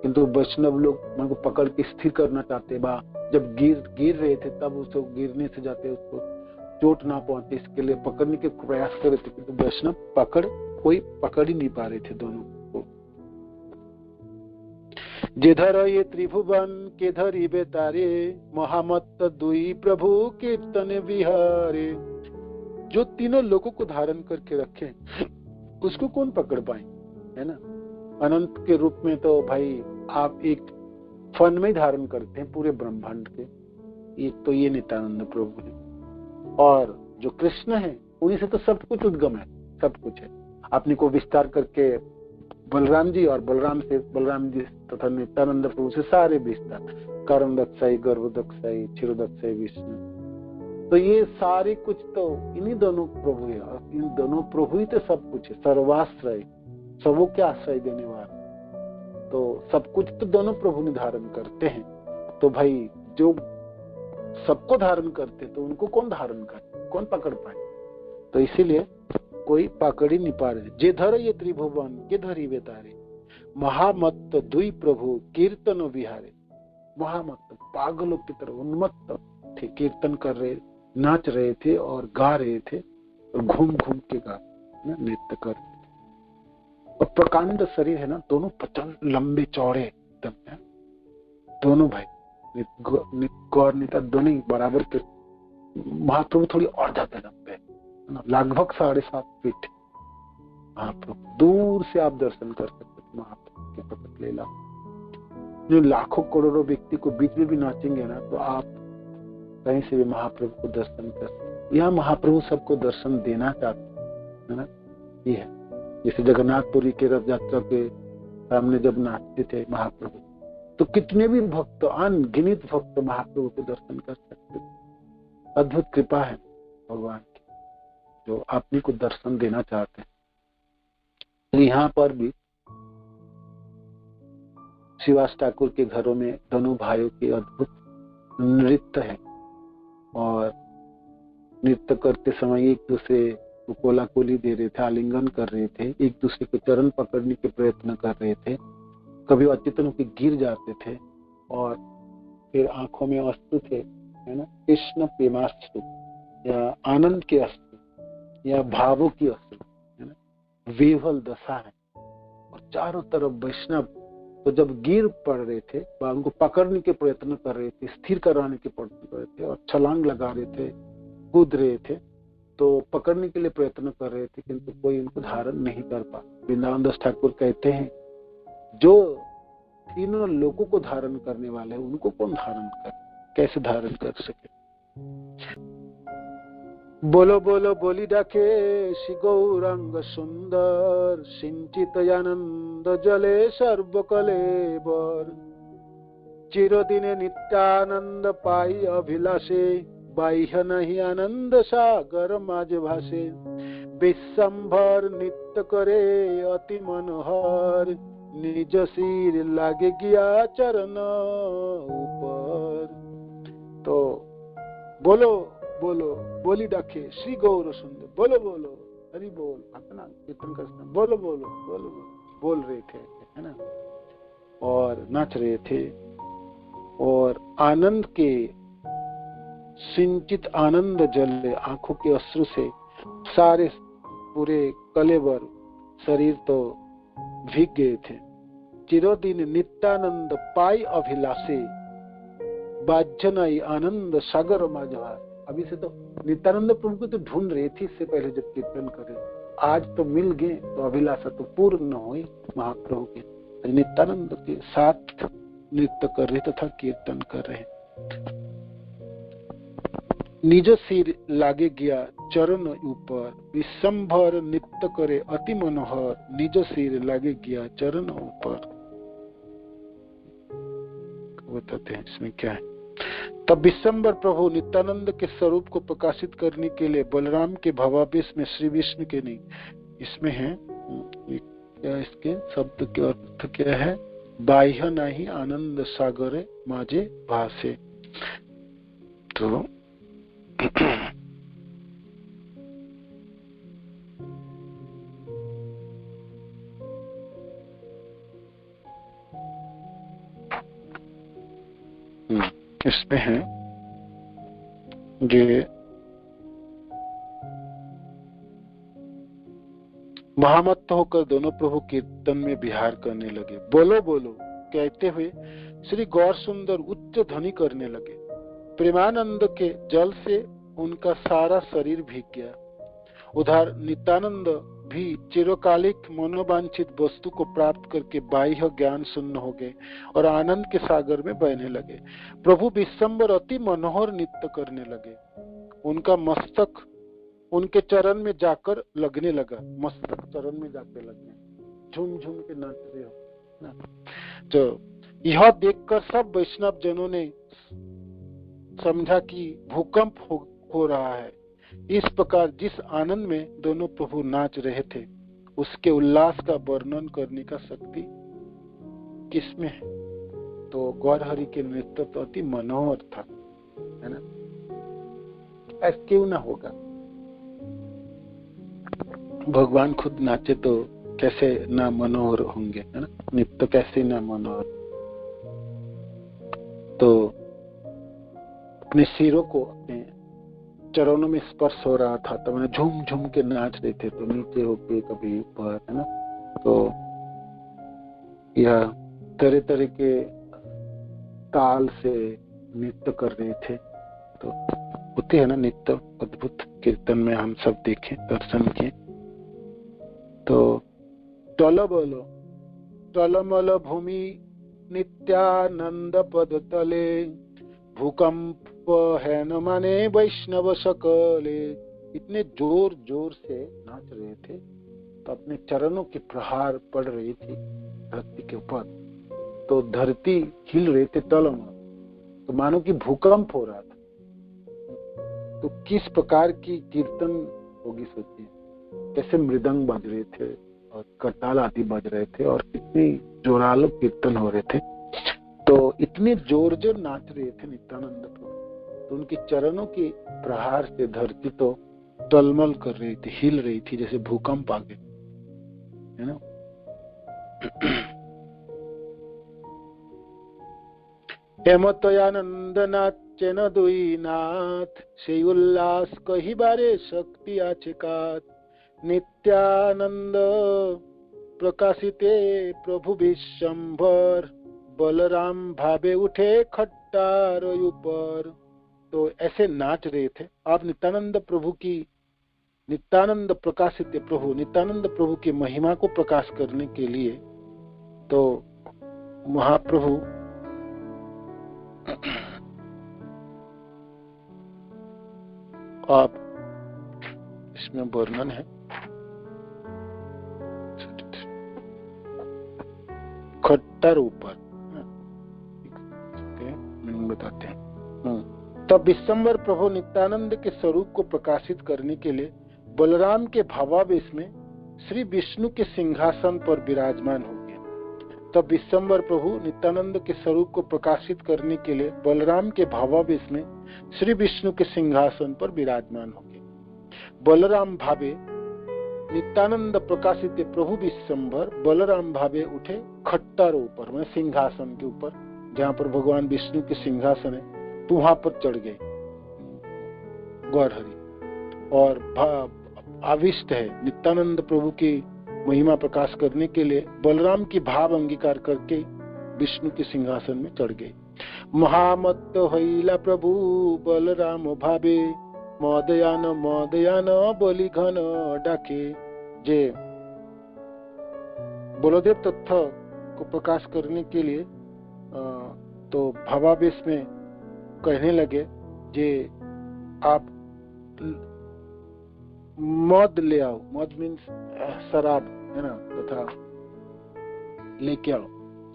किंतु वैष्णव लोग मन को पकड़ के स्थिर करना चाहते, जब गिर रहे थे तब उसको गिरने से जाते, उसको चोट ना पहुंचे, इसके लिए पकड़ने के प्रयास कर रहे थे, किंतु वैष्णव कोई पकड़ ही नहीं पा रहे थे दोनों को। जिधर ये त्रिभुवन के धरी बेतारे, महामत दुई प्रभु कीर्तन विहारे। जो तीनों लोगों को धारण करके रखे उसको कौन पकड़ पाए, है ना। अनंत के रूप में तो भाई आप एक फन में धारण करते हैं पूरे ब्रह्मांड के, एक तो ये नित्यानंद प्रभु है, और जो कृष्ण है उन्हीं से तो सब कुछ उद्गम है, सब कुछ है। अपने को विस्तार करके बलराम जी, और बलराम जी तथा नित्यानंद प्रभु से सारे विस्तार, कर्म दक्षाई, गर्भ दक्षाई, क्षीर दक्षाई विष्णु। तो ये सारे कुछ तो इन्हीं दोनों प्रभु है, और इन दोनों प्रभु ही तो सब कुछ है, सर्वाश्रय, सबों के आश्रय देने वाले। तो सब कुछ तो दोनों प्रभु ने धारण करते हैं। तो भाई जो सबको धारण करते तो उनको कौन धारण करे, कौन पकड़ पाए। तो इसीलिए कोई पकड़ ही नहीं पा रहे। जे धर ये त्रिभुवन के धरी बेतारे, महामत्त दुई प्रभु कीर्तन विहारे। महामत्त पागलों की तरह उन्मत्त थे, कीर्तन कर रहे, नाच रहे थे और गा रहे थे, और घूम घूम के नृत्य कर रहे थे। और प्रकांड शरीर है ना, दोनों प्रचंड लंबे चौड़े एकदम है, दोनों भाई गौर नेता दोनों बराबर के। महाप्रभु थोड़ी और ज्यादा लंबे है ना, लगभग 7.5 फीट महाप्रभु। दूर से आप दर्शन कर सकते महाप्रभु के प्रकट लीला। जो लाखों करोड़ों व्यक्ति को बीच में भी नाचेंगे ना, तो आप कहीं से भी महाप्रभु को दर्शन कर सकते। यहाँ महाप्रभु सबको दर्शन देना चाहते है ना, ये है। जैसे जगन्नाथपुरी के रथ यात्रा के सामने जब नाचते थे महाप्रभु, तो कितने भी भक्त, अनगिनित भक्त महाप्रभु को दर्शन कर सकते। अद्भुत कृपा है भगवान की, जो अपने को दर्शन देना चाहते हैं। तो यहाँ पर भी श्रीवास ठाकुर के घरों में दोनों भाइयों के अद्भुत नृत्य है, और नृत्य करते समय एक दूसरे को कोलाकोली दे रहे थे, आलिंगन कर रहे थे, एक दूसरे के चरण पकड़ने के प्रयत्न कर रहे थे। कभी अचेतन होकर गिर जाते थे, और फिर आंखों में अश्रु थे, है ना, कृष्ण प्रेमाश्रु या आनंद के अश्रु या भावों की अश्रु, है ना, विह्वल दशा है। और चारों तरफ वैष्णव तो जब गिर पड़ रहे थे, उनको पकड़ने के प्रयत्न कर रहे थे, स्थिर कराने के प्रयत्न कर रहे थे, और छलांग लगा रहे थे, कूद रहे थे, तो पकड़ने के लिए प्रयत्न कर रहे थे, किंतु कोई उनको धारण नहीं कर पा। वृंदावन दास ठाकुर कहते हैं, जो तीनों लोगों को धारण करने वाले हैं, उनको कौन धारण कर, कैसे धारण कर सके। बोलो बोलो बोली डाके श्री गौरांग सुंदर, सिंचित आनंद जले सर्वकलेवर। चिरदिने नित्यानंद पाई अभिलाषे, बाह्य नहीं आनंद सागर माज भासे। विश्वंभर नित्य करे अति मनोहर, निज सिर लागे गया चरण ऊपर। तो बोलो बोलो बोली डाके श्री गौर सुंदर, बोलो बोलो हरि बोल, अपना कीर्तन करना, बोलो बोलो बोलो बोल रहे थे, है ना, और नाच रहे थे। और आनंद के सिंचित आनंद जल, आंखों के अश्रु से सारे पूरे कलेवर शरीर तो भीग गए थे। चिरोदिन नित्यानंद पाई अभिलाषे, बाजनाई आनंद सागर माझा। अभी से तो नित्यानंद प्रभु को तो ढूंढ रही थी इससे पहले जब कीर्तन करे, आज तो मिल गए तो अभिलाषा तो पूर्ण न हुई महाप्रभु के। नित्यानंद के साथ नृत्य कर रहे तथा कीर्तन कर रहे। निज सिर लागे गया चरण ऊपर, विश्वंभर नित्य करे अति मनोहर, निज सिर लागे गया चरण ऊपर। बताते हैं इसमें क्या है। तब विश्वंभर प्रभु नित्यानंद के स्वरूप को प्रकाशित करने के लिए बलराम के भवावेश में श्री विष्णु के नहीं, इसमें है क्या, इसके शब्द के अर्थ क्या है, बाह्य नहीं आनंद सागरे माजे भासे। तो इसमें है ये महामत्त होकर दोनों प्रभु कीर्तन में विहार करने लगे। बोलो बोलो कहते हुए श्री गौर सुंदर उच्च ध्वनि करने लगे। प्रेमानंद के जल से उनका सारा शरीर भीग गया। उधर नित्यानंद भी चिरकालिक मनोवांछित वस्तु को प्राप्त करके बाह्य ज्ञान शून्य हो गए और आनंद के सागर में बहने लगे। प्रभु विश्वंभर अति मनोहर नृत्य करने लगे। उनका मस्तक उनके चरण में जाकर लगने लगा, मस्तक चरण में जाकर लगने, झूम झूम के नाच रहे हो ना। तो यह देखकर सब वैष्णव जनों ने समझा कि भूकंप हो रहा है। इस प्रकार जिस आनंद में दोनों प्रभु नाच रहे थे उसके उल्लास का वर्णन करने का शक्ति किसमें है। तो गौर हरि के नृत्य तो अति मनोहर था, है ना, ऐसा क्यों ना होगा। भगवान खुद नाचे तो कैसे ना मनोहर होंगे, है ना, नृत्य कैसे ना मनोहर। तो अपने सिरों को अपने चरणों में स्पर्श हो रहा था, तो मैंने झूम झूम के नाच रहे थे, तो नीचे होके कभी ऊपर, है ना। तो यह तरह तरह के ताल से नृत्य कर रहे थे। तो होते है ना नृत्य, अद्भुत कीर्तन में हम सब देखें, दर्शन किए। तो टल बोलो टलमल भूमि नित्यानंद पद तले, भूकंप है न माने वैष्णव सकले। इतने जोर जोर से नाच रहे थे तो अपने चरणों के प्रहार पड़ रही थी धरती के ऊपर, तो धरती हिल रहे थे टलमल, तो मानो कि भूकंप हो रहा था। तो किस प्रकार की कीर्तन होगी सोचिए, कैसे मृदंग बज रहे थे और करताल आदि बज रहे थे और कितनी जोरालो कीर्तन हो रहे थे। तो इतने जोर जोर नाच रहे थे नित्यानंद प्रभु, तो उनके चरणों के प्रहार से धरती तो टलमल कर रही थी, हिल रही थी, जैसे भूकंप आ गए, है ना। हेमतयानंद नाचे न दुई नाथ, से उल्लास कही बारे शक्ति आचिकात। नित्यानंद प्रकाशिते प्रभु विश्वंभर, बलराम भावे उठे खट्टार ऊपर। तो ऐसे नाच रहे थे आप नित्यानंद प्रभु की, नित्यानंद प्रकाशित प्रभु, नित्यानंद प्रभु की महिमा को प्रकाश करने के लिए। तो महाप्रभु आप इसमें वर्णन है, खट्टर ऊपर बताते हैं। तब विश्वंभर प्रभु नित्यानंद के स्वरूप को प्रकाशित करने के लिए बलराम के भावावेश में श्री विष्णु के सिंहासन पर विराजमान हो गए। तब विश्वम्भर प्रभु नित्यानंद के स्वरूप को प्रकाशित करने के लिए बलराम के भावावेश में श्री विष्णु के सिंहासन पर विराजमान हो गए। बलराम भावे नित्यानंद प्रकाशित प्रभु विश्वम्भर बलराम भावे उठे खट्टर ऊपर, मैं सिंहासन के ऊपर, जहाँ पर भगवान विष्णु के सिंहासन है, तो वहां पर चढ़ गए गौरहरि और आविष्ट है नित्यानंद प्रभु की महिमा प्रकाश करने के लिए बलराम की भाव अंगीकार करके विष्णु के सिंहासन में चढ़ गए। महामत्त हईला प्रभु बलराम भावे मदयान मदयान बलि घन डाके। जे बलदेव तत्व को प्रकाश करने के लिए तो भावावेश में कहने लगे जे आप मद ले आओ, मद मीन्स शराब है ना, तथा लेके आओ।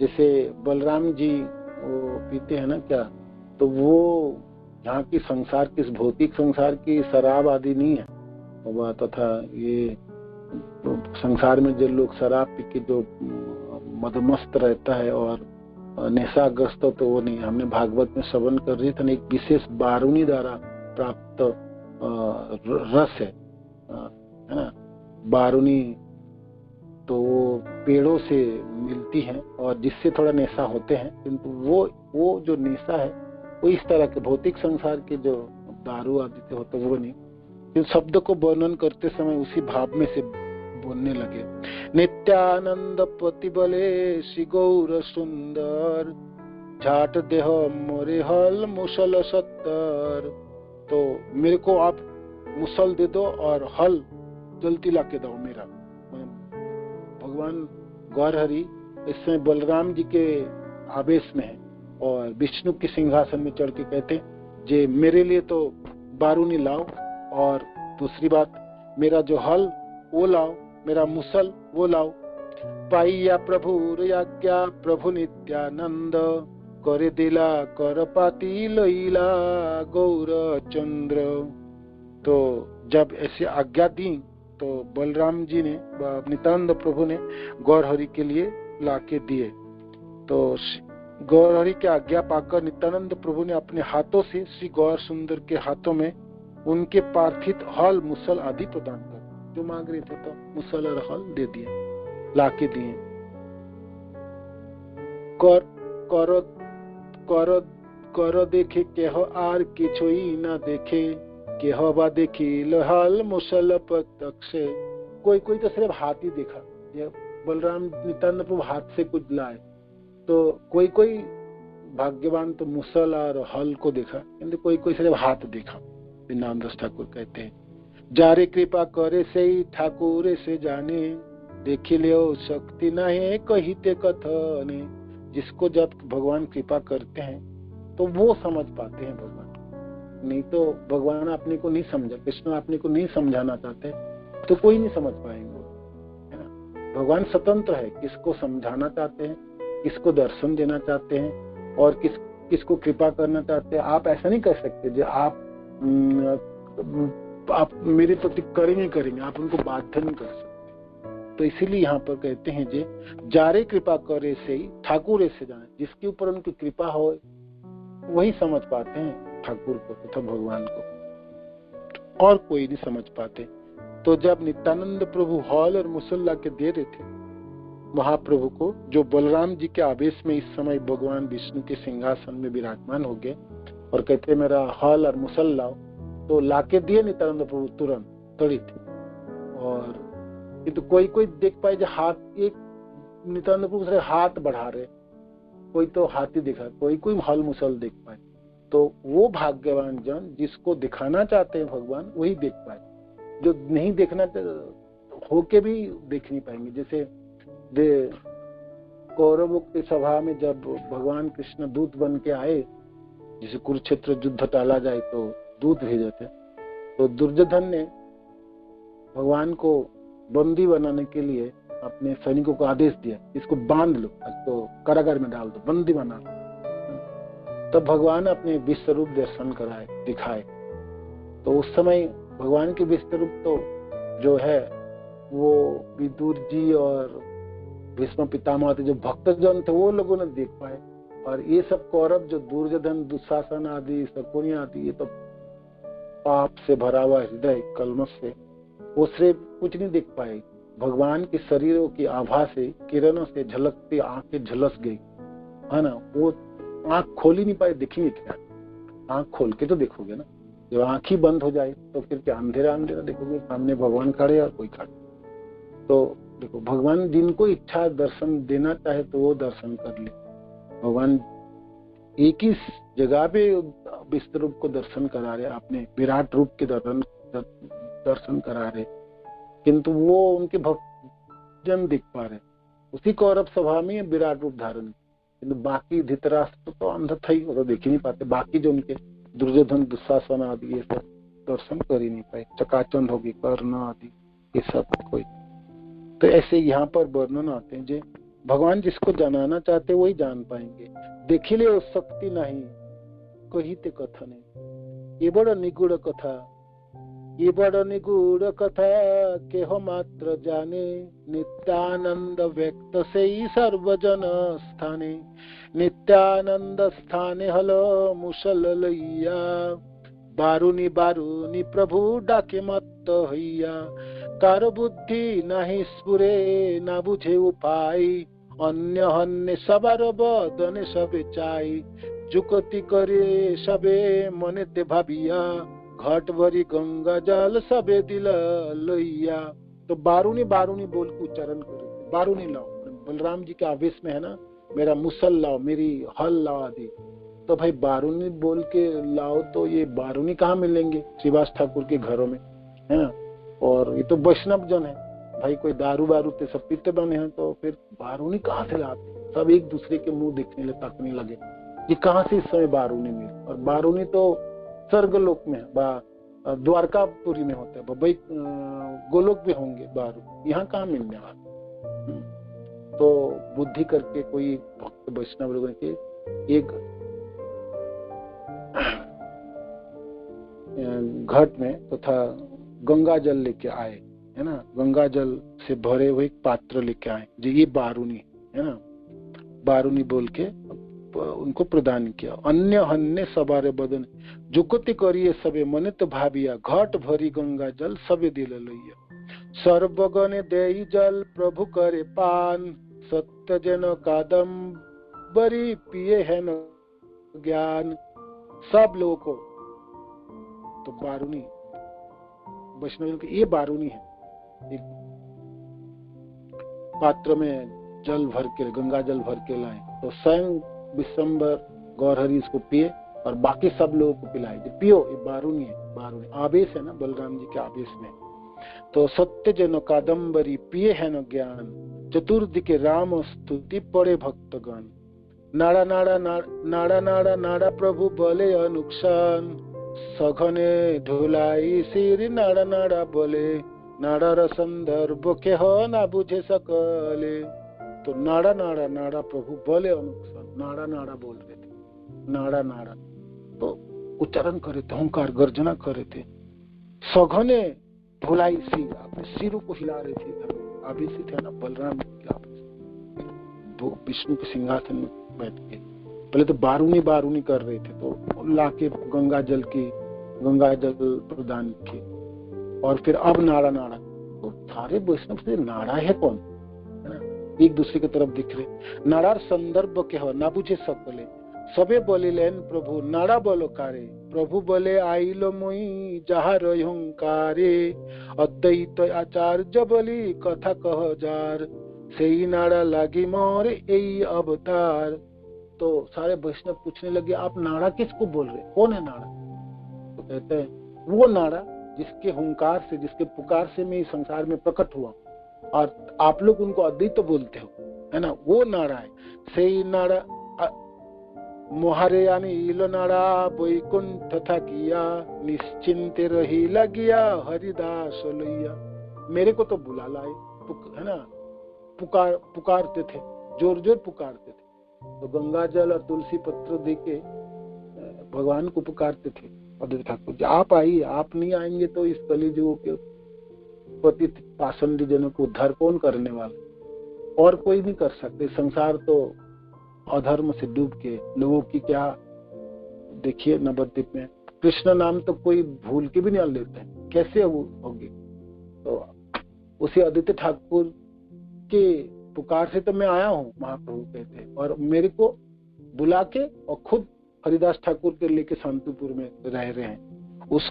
जैसे बलराम जी वो पीते हैं ना क्या, तो वो यहाँ की संसार की, इस भौतिक संसार की शराब आदि नहीं है, तथा ये संसार में जो लोग शराब पी के जो मदमस्त रहता है और नशाग्रस्त, तो वो नहीं। हमने भागवत में श्रवण कर रही था, एक विशेष बारूनी द्वारा प्राप्त रस है ना, बारूनी, तो वो पेड़ों से मिलती है और जिससे थोड़ा नेशा होते हैं, किंतु वो जो नेशा है वो इस तरह के भौतिक संसार के जो दारू आदि से होते वो नहीं। इन शब्द को वर्णन करते समय उसी भाव में से बोलने लगे। नित्यानंद प्रतिबले श्री गौर सुंदर झाट देह मोरे हल मुसल सत्तर। तो मेरे को आप मुसल दे दो और हल जल्दी ला के दो मेरा। भगवान गौरहरि इस समय बलराम जी के आवेश में है और विष्णु के सिंहासन में चढ़ के कहते जे मेरे लिए तो बारूनी लाओ, और दूसरी बात मेरा जो हल वो लाओ, मेरा मुसल वो लाओ। पाइया प्रभु आज्ञा प्रभु नित्यानंद करे दिला कर पाती लईला गौर चंद्र। तो जब ऐसे आज्ञा दी तो बलराम जी ने, नित्यानंद प्रभु ने गौरहरि के लिए लाके दिए। तो गौरहरि की आज्ञा पाकर नित्यानंद प्रभु ने अपने हाथों से श्री गौर सुंदर के हाथों में उनके पार्थिव हल मुसल आदि प्रदान कर, जो मांग रहे थे तो मुसल और हल दे दिए, लाके दिए। कर कर कर कर देखे केह आर किछुई ना देखे, केह बा देखी लहल मुसल प्रत्यक्ष। कोई कोई तो सिर्फ हाथ ही देखा, ये बलराम नित्यानंद प्रभु हाथ से कुछ लाए, तो कोई कोई भाग्यवान तो मुसल और हल को देखा, किंतु कोई कोई सिर्फ हाथ देखा। नामदास ठाकुर कहते हैं जारे कृपा करे से ही ठाकुर से जाने, देखी लियो शक्ति नहीं कहिते कथने। जिसको जब भगवान कृपा करते हैं तो वो समझ पाते हैं भगवान, नहीं तो भगवान अपने को नहीं समझा, कृष्ण अपने को नहीं समझाना चाहते तो कोई नहीं समझ पाएंगे, है ना। भगवान स्वतंत्र है, किसको समझाना चाहते हैं, किसको दर्शन देना चाहते हैं और किसको कृपा करना चाहते हैं। आप ऐसा नहीं कर सकते जो आप मेरे प्रति करेंगे, आप उनको बाध्य नहीं कर सकते। तो इसीलिए यहाँ पर कहते हैं जे जारे कृपा करे से ही ठाकुर से जाने, जिसके ऊपर उनकी कृपा हो वही समझ पाते हैं ठाकुर को तथा भगवान को, और कोई नहीं समझ पाते। तो जब नित्यानंद प्रभु हॉल और मुसल्ला के दे रहे थे महाप्रभु को, जो बलराम जी के आवेश में इस समय भगवान विष्णु के सिंहासन में विराजमान हो गए और कहते मेरा हल और मुसल लाओ, तो लाके दिए नित्यानंद प्रभु तुरंत तड़ित। और किंतु कोई कोई देख पाए जो हाथ, एक नित्यानंद प्रभु से हाथ बढ़ा रहे, कोई तो हाथी दिखा, कोई कोई हल मुसल देख पाए। तो वो भाग्यवान जन जिसको दिखाना चाहते हैं भगवान वही देख पाए, जो नहीं देखना होके भी देख नहीं पाएंगे। जैसे कौरवों की सभा में जब भगवान कृष्ण दूत बन के आए, जैसे कुरुक्षेत्र युद्ध टाला जाए तो दूत भेजे थे, तो दुर्योधन ने भगवान को बंदी बनाने के लिए अपने सैनिकों को आदेश दिया, इसको बांध लो, तो कारागार में डाल दो, बंदी बना लो। तब भगवान अपने विश्व रूप दर्शन कराए, दिखाए। तो उस समय भगवान के विश्व रूप तो जो है वो विदुर जी और भीष्म पितामह थे, जो भक्तजन थे, वो लोगों ने देख पाए। और ये सब कौरव जो दुर्योधन, दुशासन आदि, शकुनी आदि, ये तो पाप से भरा हुआ हृदय, कलमश से, वो सिर्फ कुछ नहीं देख पाए। भगवान के शरीरों की आभा से, किरणों से झलकती आंखें झलस गई, है ना। वो आंख खोल ही नहीं पाए, दिखेंगे क्या? आंख खोल के तो देखोगे ना। जब आंख ही बंद हो जाए तो फिर क्या अंधेरा अंधेरा देखोगे? सामने भगवान खड़े और कोई खड़े। तो देखो, भगवान जिनको इच्छा दर्शन देना चाहे तो वो दर्शन कर ले। भगवान एक ही जगह पे विश्व रूप को दर्शन करा रहे, आपने विराट रूप के दर्शन करा रहे, किंतु वो उनके भक्तजन दिख पा रहे। उसी कौरव सभा में विराट रूप धारण, किंतु बाकी धृतराष्ट्र तो अंधा था ही, वो तो देख ही नहीं पाते। बाकी जो उनके दुर्योधन, दुशासन आदि, ये सब दर्शन कर ही नहीं पाए। चकाचंद होगी, कर्ण आदि, ये सब कोई। तो ऐसे यहाँ पर वर्णन आते हैं, जो भगवान जिसको जानना चाहते वही जान पाएंगे। देखिले वो शक्ति नहीं, कहिते कथन। ये बड़ा निगूढ़ कथा, ये बड़ा निगूढ़ कथा, केह मात्र जाने। नित्यानंद व्यक्त से ही सर्वजन स्थाने, नित्यानंद स्थाने हल मुसल लैया। बारुनी बारुनी प्रभु डाके मत हइया, कार बुद्धि नाही स्फुरे ना बुझे उपाय। अन्य हन्य सबार बदने सबे चाई, जुकती करे सबे मने ते भाबिया। घाट भरी गंगा जल सबे दिल लैया। तो बारुनी बारुनी बोल के उच्चारण करे, बारुनी लाओ, बलराम जी के आवेश में है ना, मेरा मुसल लाओ, मेरी हल लाओ आदि। तो भाई बारुनी बोल के लाओ, तो ये बारुनी कहाँ मिलेंगे? श्रीवास ठाकुर के घरों में, है ना। और ये तो वैष्णव जन है भाई, कोई दारू बारू ते सब पीते बने हैं, तो फिर बारूनी कहाँ से लाते? सब एक दूसरे के मुंह देखने लगे, ताकने लगे, ये कहाँ से इस समय बारूनी मिले? और बारूनी तो स्वर्गलोक में, द्वारकापुरी में होता है, भाई गोलोक में होंगे बारू, यहाँ कहाँ मिलने वाले? तो बुद्धि करके कोई भक्त वैष्णव लोगों के एक घट में तथा गंगा जल लेके आए, है ना। गंगा जल से भरे हुए एक पात्र लेके आए, जो ये बारूनी है ना। बारूनी बोल के उनको प्रदान किया। अन्य हन्य सबारे बदन, जुकति करिए सबे मने तो भाबिया। घट भरी गंगा जल सबे दिल लैया। सर्वगने देई जल प्रभु करे पान, सत्य जन कादम्बरी पिए है न ज्ञान। सब लोगों को तो बारूनी वैष्णव के ये बारूनी है। एक पात्र में जल भर के, गंगा जल भर के लाए, तो स्वयं विश्वम्बर गौरहरि इसको पिए और बाकी सब लोगों को पिलाए, जो पियो, ये बारूनी है। बारूनी आवेश है ना बलराम जी के आवेश में। तो सत्य जन कादम्बरी पिए है न ज्ञान, चतुर्दिके राम स्तुति पड़े भक्तगण। नाड़ा नाड़ा नाड़ा नाड़ा नाड़ा प्रभु बोले अनुक्षण, सघने ढोलाई सिर नाड़ा नाड़ा बोले। नाड़ा संदर्भ के हो ना बुझे सकले। तो नाड़ा नाड़ा नाड़ा प्रभु बोले अनुक्षण, नाड़ा नाड़ा बोल रहे थे, नाड़ा नाड़ा तो उच्चारण करे थे, ओंकार गर्जना करे थे। सघने ढोलाई सिर, अपने सिरों को हिला रहे थे, आवेशी थे ना बलराम के आवेश। विष्णु के सिंहासन में बैठ के पहले तो बारूनी बारूनी कर रहे थे, तो लाके गंगा जल प्रदान किए। और फिर अब नाड़ा नाड़ा, तो सारे वैष्णव से नाड़ा है कौन, है ना, एक दूसरे की तरफ दिख रहे। नाड़ार संदर्भ के हो ना बुझे सकले, सबे बोलिलेन प्रभु नाड़ा बोलो कारे। प्रभु बोले आइलो मुई जहा रहुंकारे, अद्वैत आचार्य बोली कथा कह जार। सेई नाड़ा लागी मोर एई अवतार। तो सारे वैष्णव पूछने लगे, आप नाड़ा किसको बोल रहे, कौन है नाड़ा? तो कहते हैं वो नाड़ा जिसके हुंकार से, जिसके पुकार से मैं इस संसार में प्रकट हुआ, और आप लोग उनको अद्वैत तो बोलते हो, है ना, वो नाड़ा है। सेई नाड़ा मोहारे यानी इलो नाड़ा वैकुंठ था किया, निश्चिंत रही लगिया हरिदास लैया। मेरे को तो बुला लाए, है ना, पुकारते थे, जोर जोर पुकारते थे। तो गंगा जल और तुलसी पत्र देके भगवान को पुकारते थे अद्वैत ठाकुर जी, आप आइए, आप नहीं आएंगे तो इस कलिजुग के पतित पाषंडी जनों को उद्धार कौन करने वाला? और कोई नहीं कर सकते। संसार तो अधर्म से डूब के लोगों की क्या, देखिए नवद्वीप में कृष्ण नाम तो कोई भूल के भी नहीं लेते हैं, कैसे वो होगी? तो उसी आदित्य ठाकुर के पुकार से तो मैं आया हूँ, महाप्रभु कहते हैं, और मेरे को बुला के और खुद हरिदास ठाकुर के लेके शांतिपुर में रह रहे हैं। उस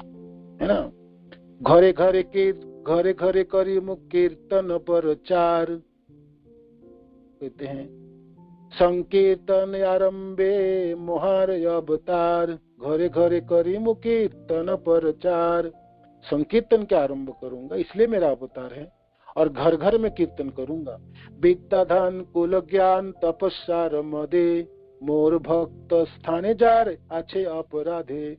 है ना, घरे घरे करी मुख कीर्तन प्रचार, कहते हैं संकीर्तन आरंभे मोहार अवतार, घरे घरे करी मुख कीर्तन प्रचार। संकीर्तन के आरंभ करूंगा इसलिए मेरा अवतार है, और घर घर में कीर्तन करूंगा। विद्या धन कुल ज्ञान तपस्या मदे, मोर भक्त स्थाने जार आछे अपराधे,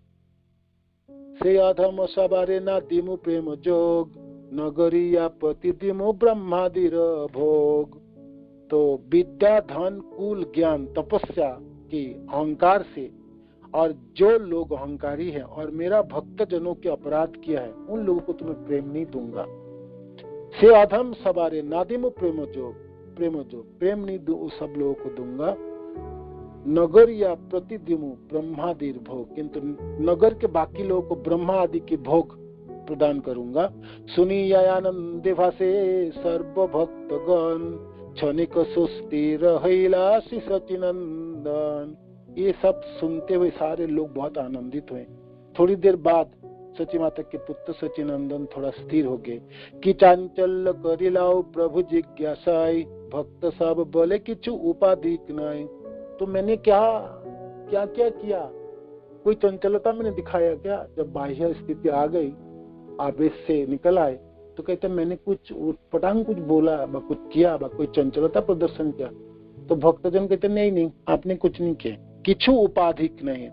से अधम सबारे ना दिमु प्रेम जोग, नगरिया पति दिमु ब्रह्मादिर भोग। तो विद्या धन कुल ज्ञान तपस्या की अहंकार से, और जो लोग अहंकारी हैं और मेरा भक्त जनों के अपराध किया है उन लोगों को तुम्हें प्रेम नहीं दूंगा। से अधम सबारे नादिमु प्रेम जोग, प्रेम नहीं दू सब लोगों को दूंगा। नगर या प्रतिदिमु ब्रह्मादि भोग, किंतु नगर के बाकी लोगों को ब्रह्मा आदि के भोग प्रदान करूंगा। सुनी आनंदे भासे सर्व भक्तगण, क्षणिक सुस्थिर हैलासी सचिनंदन। ये सब सुनते हुए सारे लोग बहुत आनंदित हुए। थोड़ी देर बाद सची माता के पुत्र सचिनंदन थोड़ा स्थिर हो गए कि चांचल्य करी लाओ प्रभु जिज्ञासाई, भक्त सब बोले किछु उपाधिक नहीं। तो मैंने क्या क्या क्या किया, कोई चंचलता मैंने दिखाया क्या? जब बाह्य स्थिति आ गई, आवेश से निकल आए, तो कहते मैंने कुछ पटांग कुछ बोला, कुछ किया, कोई चंचलता प्रदर्शन किया? तो भक्तजन कहते नहीं आपने कुछ नहीं किया, किछु उपाधिक नहीं।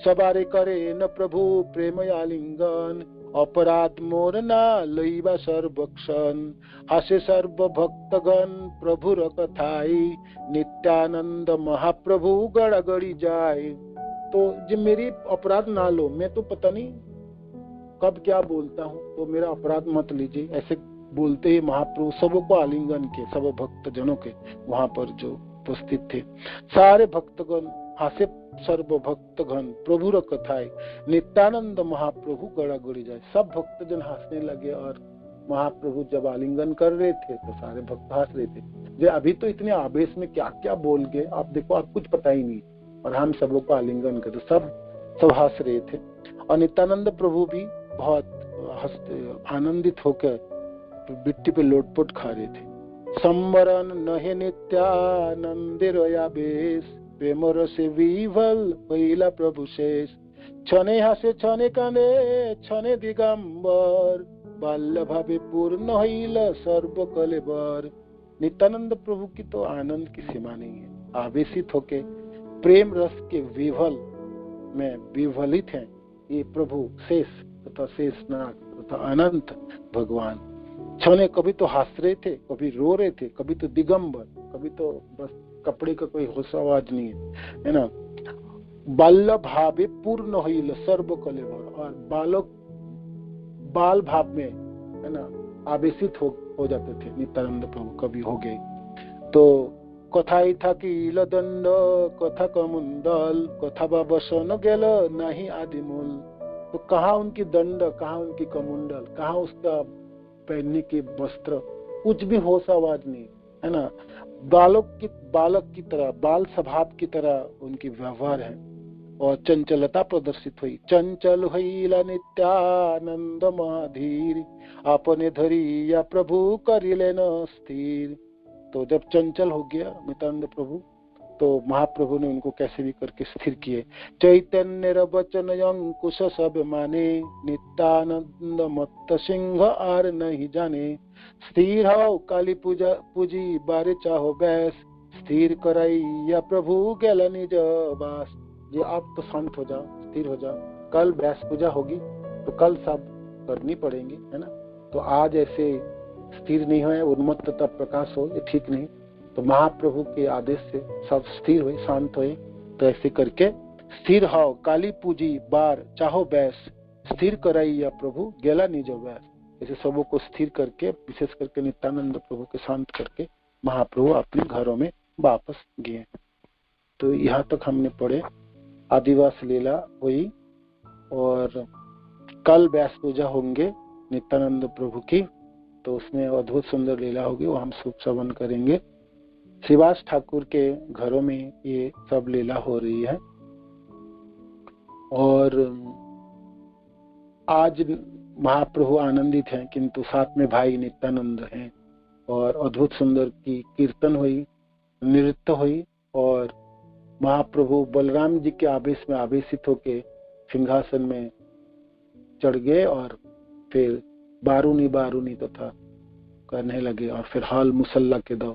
सबारे करे न प्रभु प्रेम आलिंगन, अपराध मोर ना लईबा सर्वक्षण, हासे सर्व भक्तगण प्रभु कथाई, नित्यानंद महाप्रभु गड़गड़ी जाए। तो जो मेरी अपराध ना लो, मैं तो पता नहीं कब क्या बोलता हूँ, तो मेरा अपराध मत लीजिए। ऐसे बोलते ही महाप्रभु सबको आलिंगन के, सब भक्त जनों के वहां पर जो उपस्थित थे सारे भक्तगण हासे सर्व भक्तगण प्रभु र कथाए, नित्यानंद महाप्रभु गड़ागड़ी जाए। सब भक्तजन हंसने लगे, और महाप्रभु जब आलिंगन कर रहे थे तो सारे भक्त हंस रहे थे। जो अभी तो इतने आवेश में क्या क्या बोल गए, आप देखो, आप कुछ पता ही नहीं, और हम सबको आलिंगन कर, सब हंस रहे थे। और नित्यानंद प्रभु भी बहुत आनंदित होकर मिट्टी पे लोटपोट खा रहे थे। संवरण नहे नित्यानंदिर आवेश, प्रेम रसे विभल पहिला प्रभु शेष, क्षणे हासे क्षणे काने क्षणे दिगंबर, बाल्य भावे पूर्ण हईल सर्व कलेबर। नित्यानंद प्रभु की तो आनंद की सीमा नहीं है। आवेशित होके प्रेम रस के विभल में विभलित हैं ये प्रभु शेष तथा शेषनाग तथा अनंत भगवान। क्षणे कभी तो हंस रहे थे, कभी रो रहे थे, कभी तो दिगंबर, कभी तो बस कपड़े का कोई होश आवाज नहीं है ना। बाल्य भावे पूर्ण हईल सर्व कलेबर, और बाल भाव में है ना आवेशित हो जाते थे नित्यानंद प्रभु, कभी हो गए। तो कथाई था कि दंड कथा कमुंडल, कथा बसन गेल नहीं आदिमूल। तो कहाँ उनकी दंड, कहाँ उनकी कमुंडल, कहाँ उसका पहनने के वस्त्र, कुछ भी होश आवाज नहीं है ना। बालक की तरह, बाल स्वभाव की तरह उनकी व्यवहार है, और चंचलता प्रदर्शित हुई। चंचल हुईला नित्यानंद महाधीर, आपने धरी या प्रभु करिले न स्थिर। तो जब चंचल हो गया नित्यानंद प्रभु, तो महाप्रभु ने उनको कैसे भी करके स्थिर किए। चैतन्य वचन अंकुश सब माने, नित्यानंद मत्त सिंह आर नहीं जाने। स्थिर हो काली पूजी बारे चाहो बैस, स्थिर कराई या प्रभु गेल निज बास। ये आप तो शांत हो जाओ, स्थिर हो जाओ, कल बैस पूजा होगी तो कल सब करनी पड़ेंगी, है ना। तो आज ऐसे स्थिर नहीं हुए, उन्मत्तता प्रकाश हो, ये ठीक नहीं। तो महाप्रभु के आदेश से सब स्थिर हुए, शांत हुए। तो ऐसे करके स्थिर हो काली पूजी बार चाहो बैस, स्थिर कराई या प्रभु गेला निज बैस। ऐसे सबों को स्थिर करके, विशेष करके नित्यानंद प्रभु के शांत करके महाप्रभु अपने घरों में वापस गए। तो यहाँ तक हमने पढ़े। आदिवास लीला हुई और कल व्यास पूजा होंगे नित्यानंद प्रभु की, तो उसमें अद्भुत सुंदर लीला होगी, वो हम शुभ श्रवण करेंगे। श्रीवास ठाकुर के घरों में ये सब लीला हो रही है। और आज महाप्रभु आनंदित हैं, किंतु साथ में भाई नित्यानंद हैं और अद्भुत सुंदर की कीर्तन हुई, नृत्य हुई और महाप्रभु बलराम जी के आवेश में आवेशित होके सिंहासन में चढ़ गए और फिर बारूनी बारूनी तथा करने लगे और फिर हाल मुसल्ला के दो।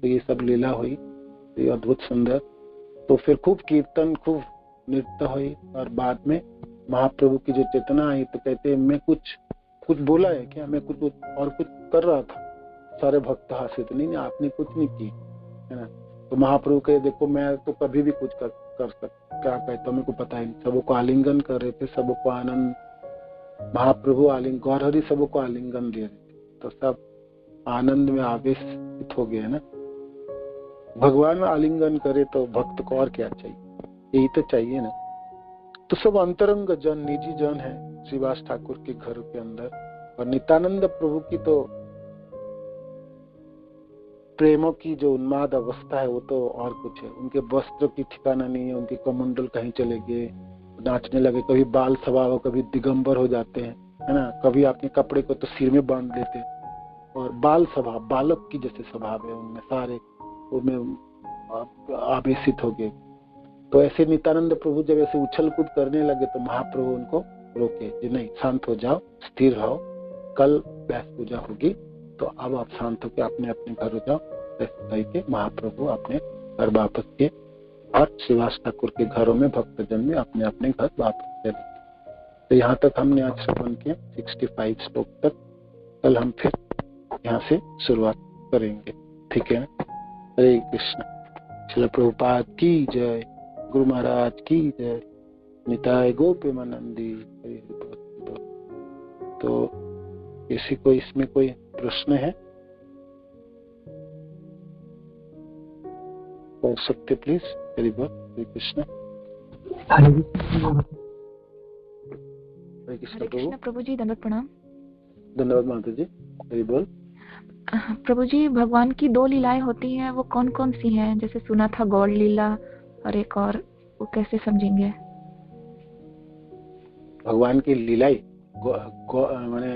तो ये सब लीला हुई, तो ये अद्भुत सुंदर। तो फिर खूब कीर्तन, खूब नृत्य हुई और बाद में महाप्रभु की जो चेतना आई तो कहते हैं मैं कुछ बोला है क्या, मैं कुछ और कुछ कर रहा था। सारे भक्त हंसे, तो नहीं आपने कुछ नहीं की, है ना। तो महाप्रभु कहे देखो मैं तो कभी भी कुछ कर सकता, क्या कहता मेरे को पता ही नहीं। सबों को आलिंगन कर रहे थे, सबों को आनंद, महाप्रभु आलिंगन, गौरहरि सबों को आलिंगन दे रहे थे, तो सब आनंद में आवेशित हो गए ना। भगवान आलिंगन करे तो भक्त को और क्या चाहिए, यही तो चाहिए ना। तो सब अंतरंग जन, निजी जन है श्रीवास ठाकुर के घर के अंदर। और नित्यानंद प्रभु की तो प्रेमों की जो उन्माद अवस्था है वो तो और कुछ है। उनके वस्त्र की ठिकाना नहीं है, उनके कमंडल कहीं चले गए, नाचने लगे, कभी बाल स्वभाव, कभी दिगंबर हो जाते हैं, है ना। कभी अपने कपड़े को तो सिर में बांध लेते और बाल स्वभाव, बालक की जैसे स्वभाव है उनमें, सारे उनमें आवेशित हो गए। तो ऐसे नित्यानंद प्रभु जब ऐसे उछल कूद करने लगे तो महाप्रभु उनको रोके कि नहीं, शांत हो जाओ, स्थिर रहो, कल व्यास पूजा होगी, तो अब आप शांत होकर अपने अपने घर हो जाओ। ऐसे कह के महाप्रभु अपने घर वापस गए और श्रीवास ठाकुर के घरों में भक्तजन में अपने अपने घर वापस चले। तो यहाँ तक हमने आज श्रवण किया 65 श्लोक तक। कल हम फिर यहाँ से शुरुआत करेंगे, ठीक है ना। हरे कृष्ण। श्रील प्रभुपाद की जय, गुरु महाराज की जय, निताय गोपीमानंदी। तो किसी को इसमें कोई प्रश्न है कर सकते प्लीज। हरि बोल। हरे कृष्ण। हरे कृष्ण प्रभु जी, दंडवत प्रणाम। धन्यवाद माता जी। हरि बोल। प्रभु जी, भगवान की 2 लीलाएं होती हैं, वो कौन कौन सी हैं? जैसे सुना था गौड़ लीला और एक और, वो कैसे समझेंगे? भगवान की लीलाएं माने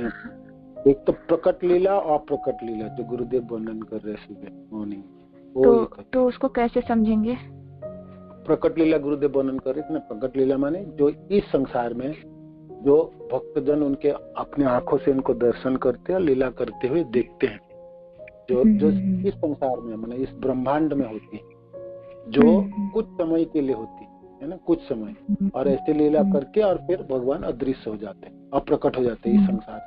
एक तो प्रकट लीला और अप्रकट लीला जो गुरुदेव वर्णन कर रहे सुबह मॉर्निंग, तो उसको कैसे समझेंगे? प्रकट लीला गुरुदेव वर्णन कर रहे थे ना। प्रकट लीला माने जो इस संसार में जो भक्तजन उनके अपने आंखों से उनको दर्शन करते हैं और लीला करते हुए देखते हैं, जो इस संसार में माने इस ब्रह्मांड में होती है, जो कुछ समय के लिए होती है ना, कुछ समय, और ऐसे लीला करके और फिर भगवान अदृश्य हो जाते हैं, अप्रकट हो जाते हैं इस संसार,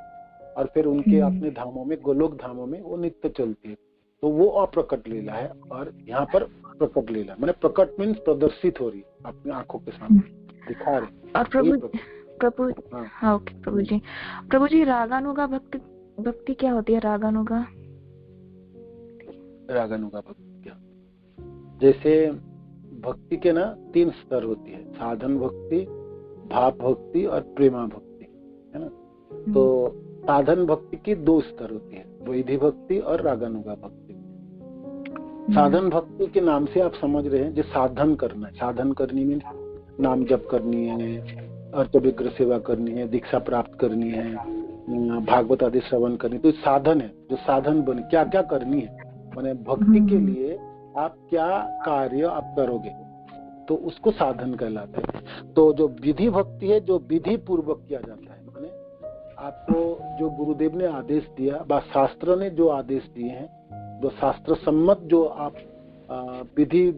और फिर उनके अपने धामों में, गोलोक धामों में वो नित्य चलती है। तो वो अप्रकट लीला है। और यहाँ पर प्रकट लीला माने प्रकट मीन्स प्रदर्शित हो रही, अपनी आंखों के सामने दिखा रहे। और प्रभु जी रागानुगा भक्ति क्या होती है? रागानुगा भक्ति क्या, जैसे भक्ति के ना 3 स्तर होती है, साधन भक्ति, भाव भक्ति और प्रेमा भक्ति, है ना। तो साधन भक्ति की 2 स्तर होती है, वैधि भक्ति और रागानुगा भक्ति। साधन भक्ति के नाम से आप समझ रहे हैं जो साधन करना है, साधन करनी में नाम जप करनी है, अर्थ विग्रह सेवा करनी है, दीक्षा प्राप्त करनी है, भागवत आदि श्रवण करनी, तो साधन है। जो साधन बने क्या क्या करनी है, माने भक्ति के लिए आप क्या कार्य आप करोगे, तो उसको साधन कहलाता है। तो जो विधि भक्ति है, जो विधि पूर्वक किया जाता है, माने आपको जो गुरुदेव ने आदेश दिया, बा शास्त्र ने जो आदेश दिए हैं, जो शास्त्र सम्मत जो आप विधि,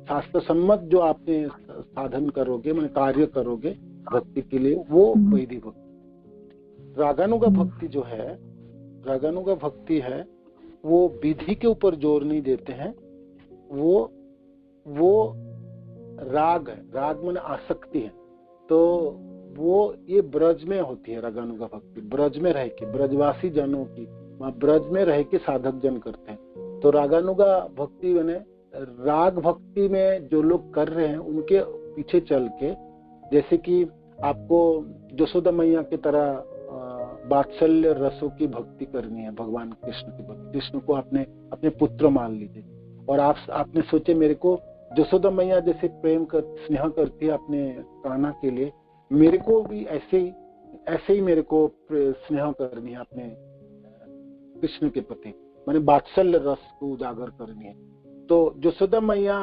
शास्त्र सम्मत जो आपने साधन करोगे, माने कार्य करोगे भक्ति के लिए, वो वैधि भक्ति। रागानुगा भक्ति जो है, रागानुगा भक्ति है, वो विधि के ऊपर जोर नहीं देते हैं, वो राग है, राग माने आसक्ति है। तो वो ये ब्रज में होती है रागानुगा भक्ति, ब्रज में रह के, ब्रजवासी जनों की, वहाँ ब्रज में रह के साधक जन करते हैं। तो रागानुगा भक्ति मैंने राग भक्ति में जो लोग कर रहे हैं उनके पीछे चल के, जैसे कि आपको यशोदा मैया की तरह वात्सल्य रसों की भक्ति करनी है, भगवान कृष्ण की भक्ति, कृष्ण को आपने अपने पुत्र मान लीजिए, और आपने सोचे मेरे को यशोदा मैया जैसे प्रेम कर स्नेह करती है अपने कान्हा के लिए, मेरे को भी ऐसे ही मेरे को स्नेह करनी है अपने कृष्ण के प्रति, मैंने वात्सल्य रस को उजागर करनी है। तो यशोदा मैया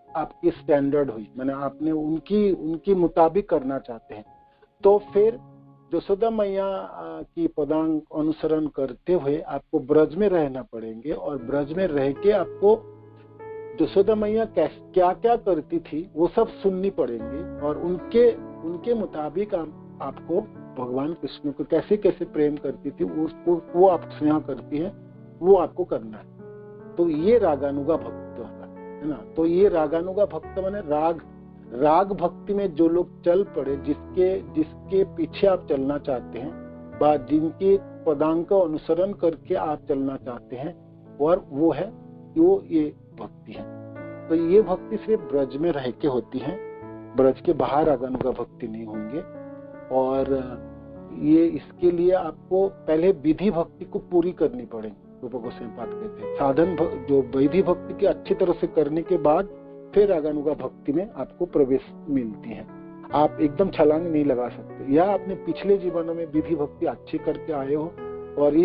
आपकी स्टैंडर्ड हुई, मैंने आपने उनकी मुताबिक करना चाहते हैं, तो फिर यशोदा मैया की पदांग अनुसरण करते हुए आपको ब्रज में रहना पड़ेंगे, और ब्रज में रह के आपको यशोदा मैया क्या क्या करती थी वो सब सुननी पड़ेंगी, और उनके मुताबिक आपको भगवान कृष्ण को कैसे कैसे प्रेम करती थी उसको, वो आप स्नेह करती है, वो आपको करना है। तो ये रागानुगा भक्त है ना। तो ये रागानुगा भक्त माने राग भक्ति में जो लोग चल पड़े, जिसके पीछे आप चलना चाहते हैं, जिनके पदांग का अनुसरण करके आप चलना चाहते हैं, और वो है वो ये भक्ति है। तो ये भक्ति सिर्फ ब्रज में रह के होती है, ब्रज के बाहर रागानुगा भक्ति नहीं होंगे। और ये इसके लिए आपको पहले विधि भक्ति को पूरी करनी पड़ेगी, रूप गोस्वामी पाद कहते हैं। साधन जो विधि भक्ति की अच्छी तरह से करने के बाद फिर रागानुगा भक्ति में आपको प्रवेश मिलती है। आप एकदम छलांग नहीं लगा सकते, या आपने पिछले जीवनों में विधि भक्ति अच्छी करके आए हो और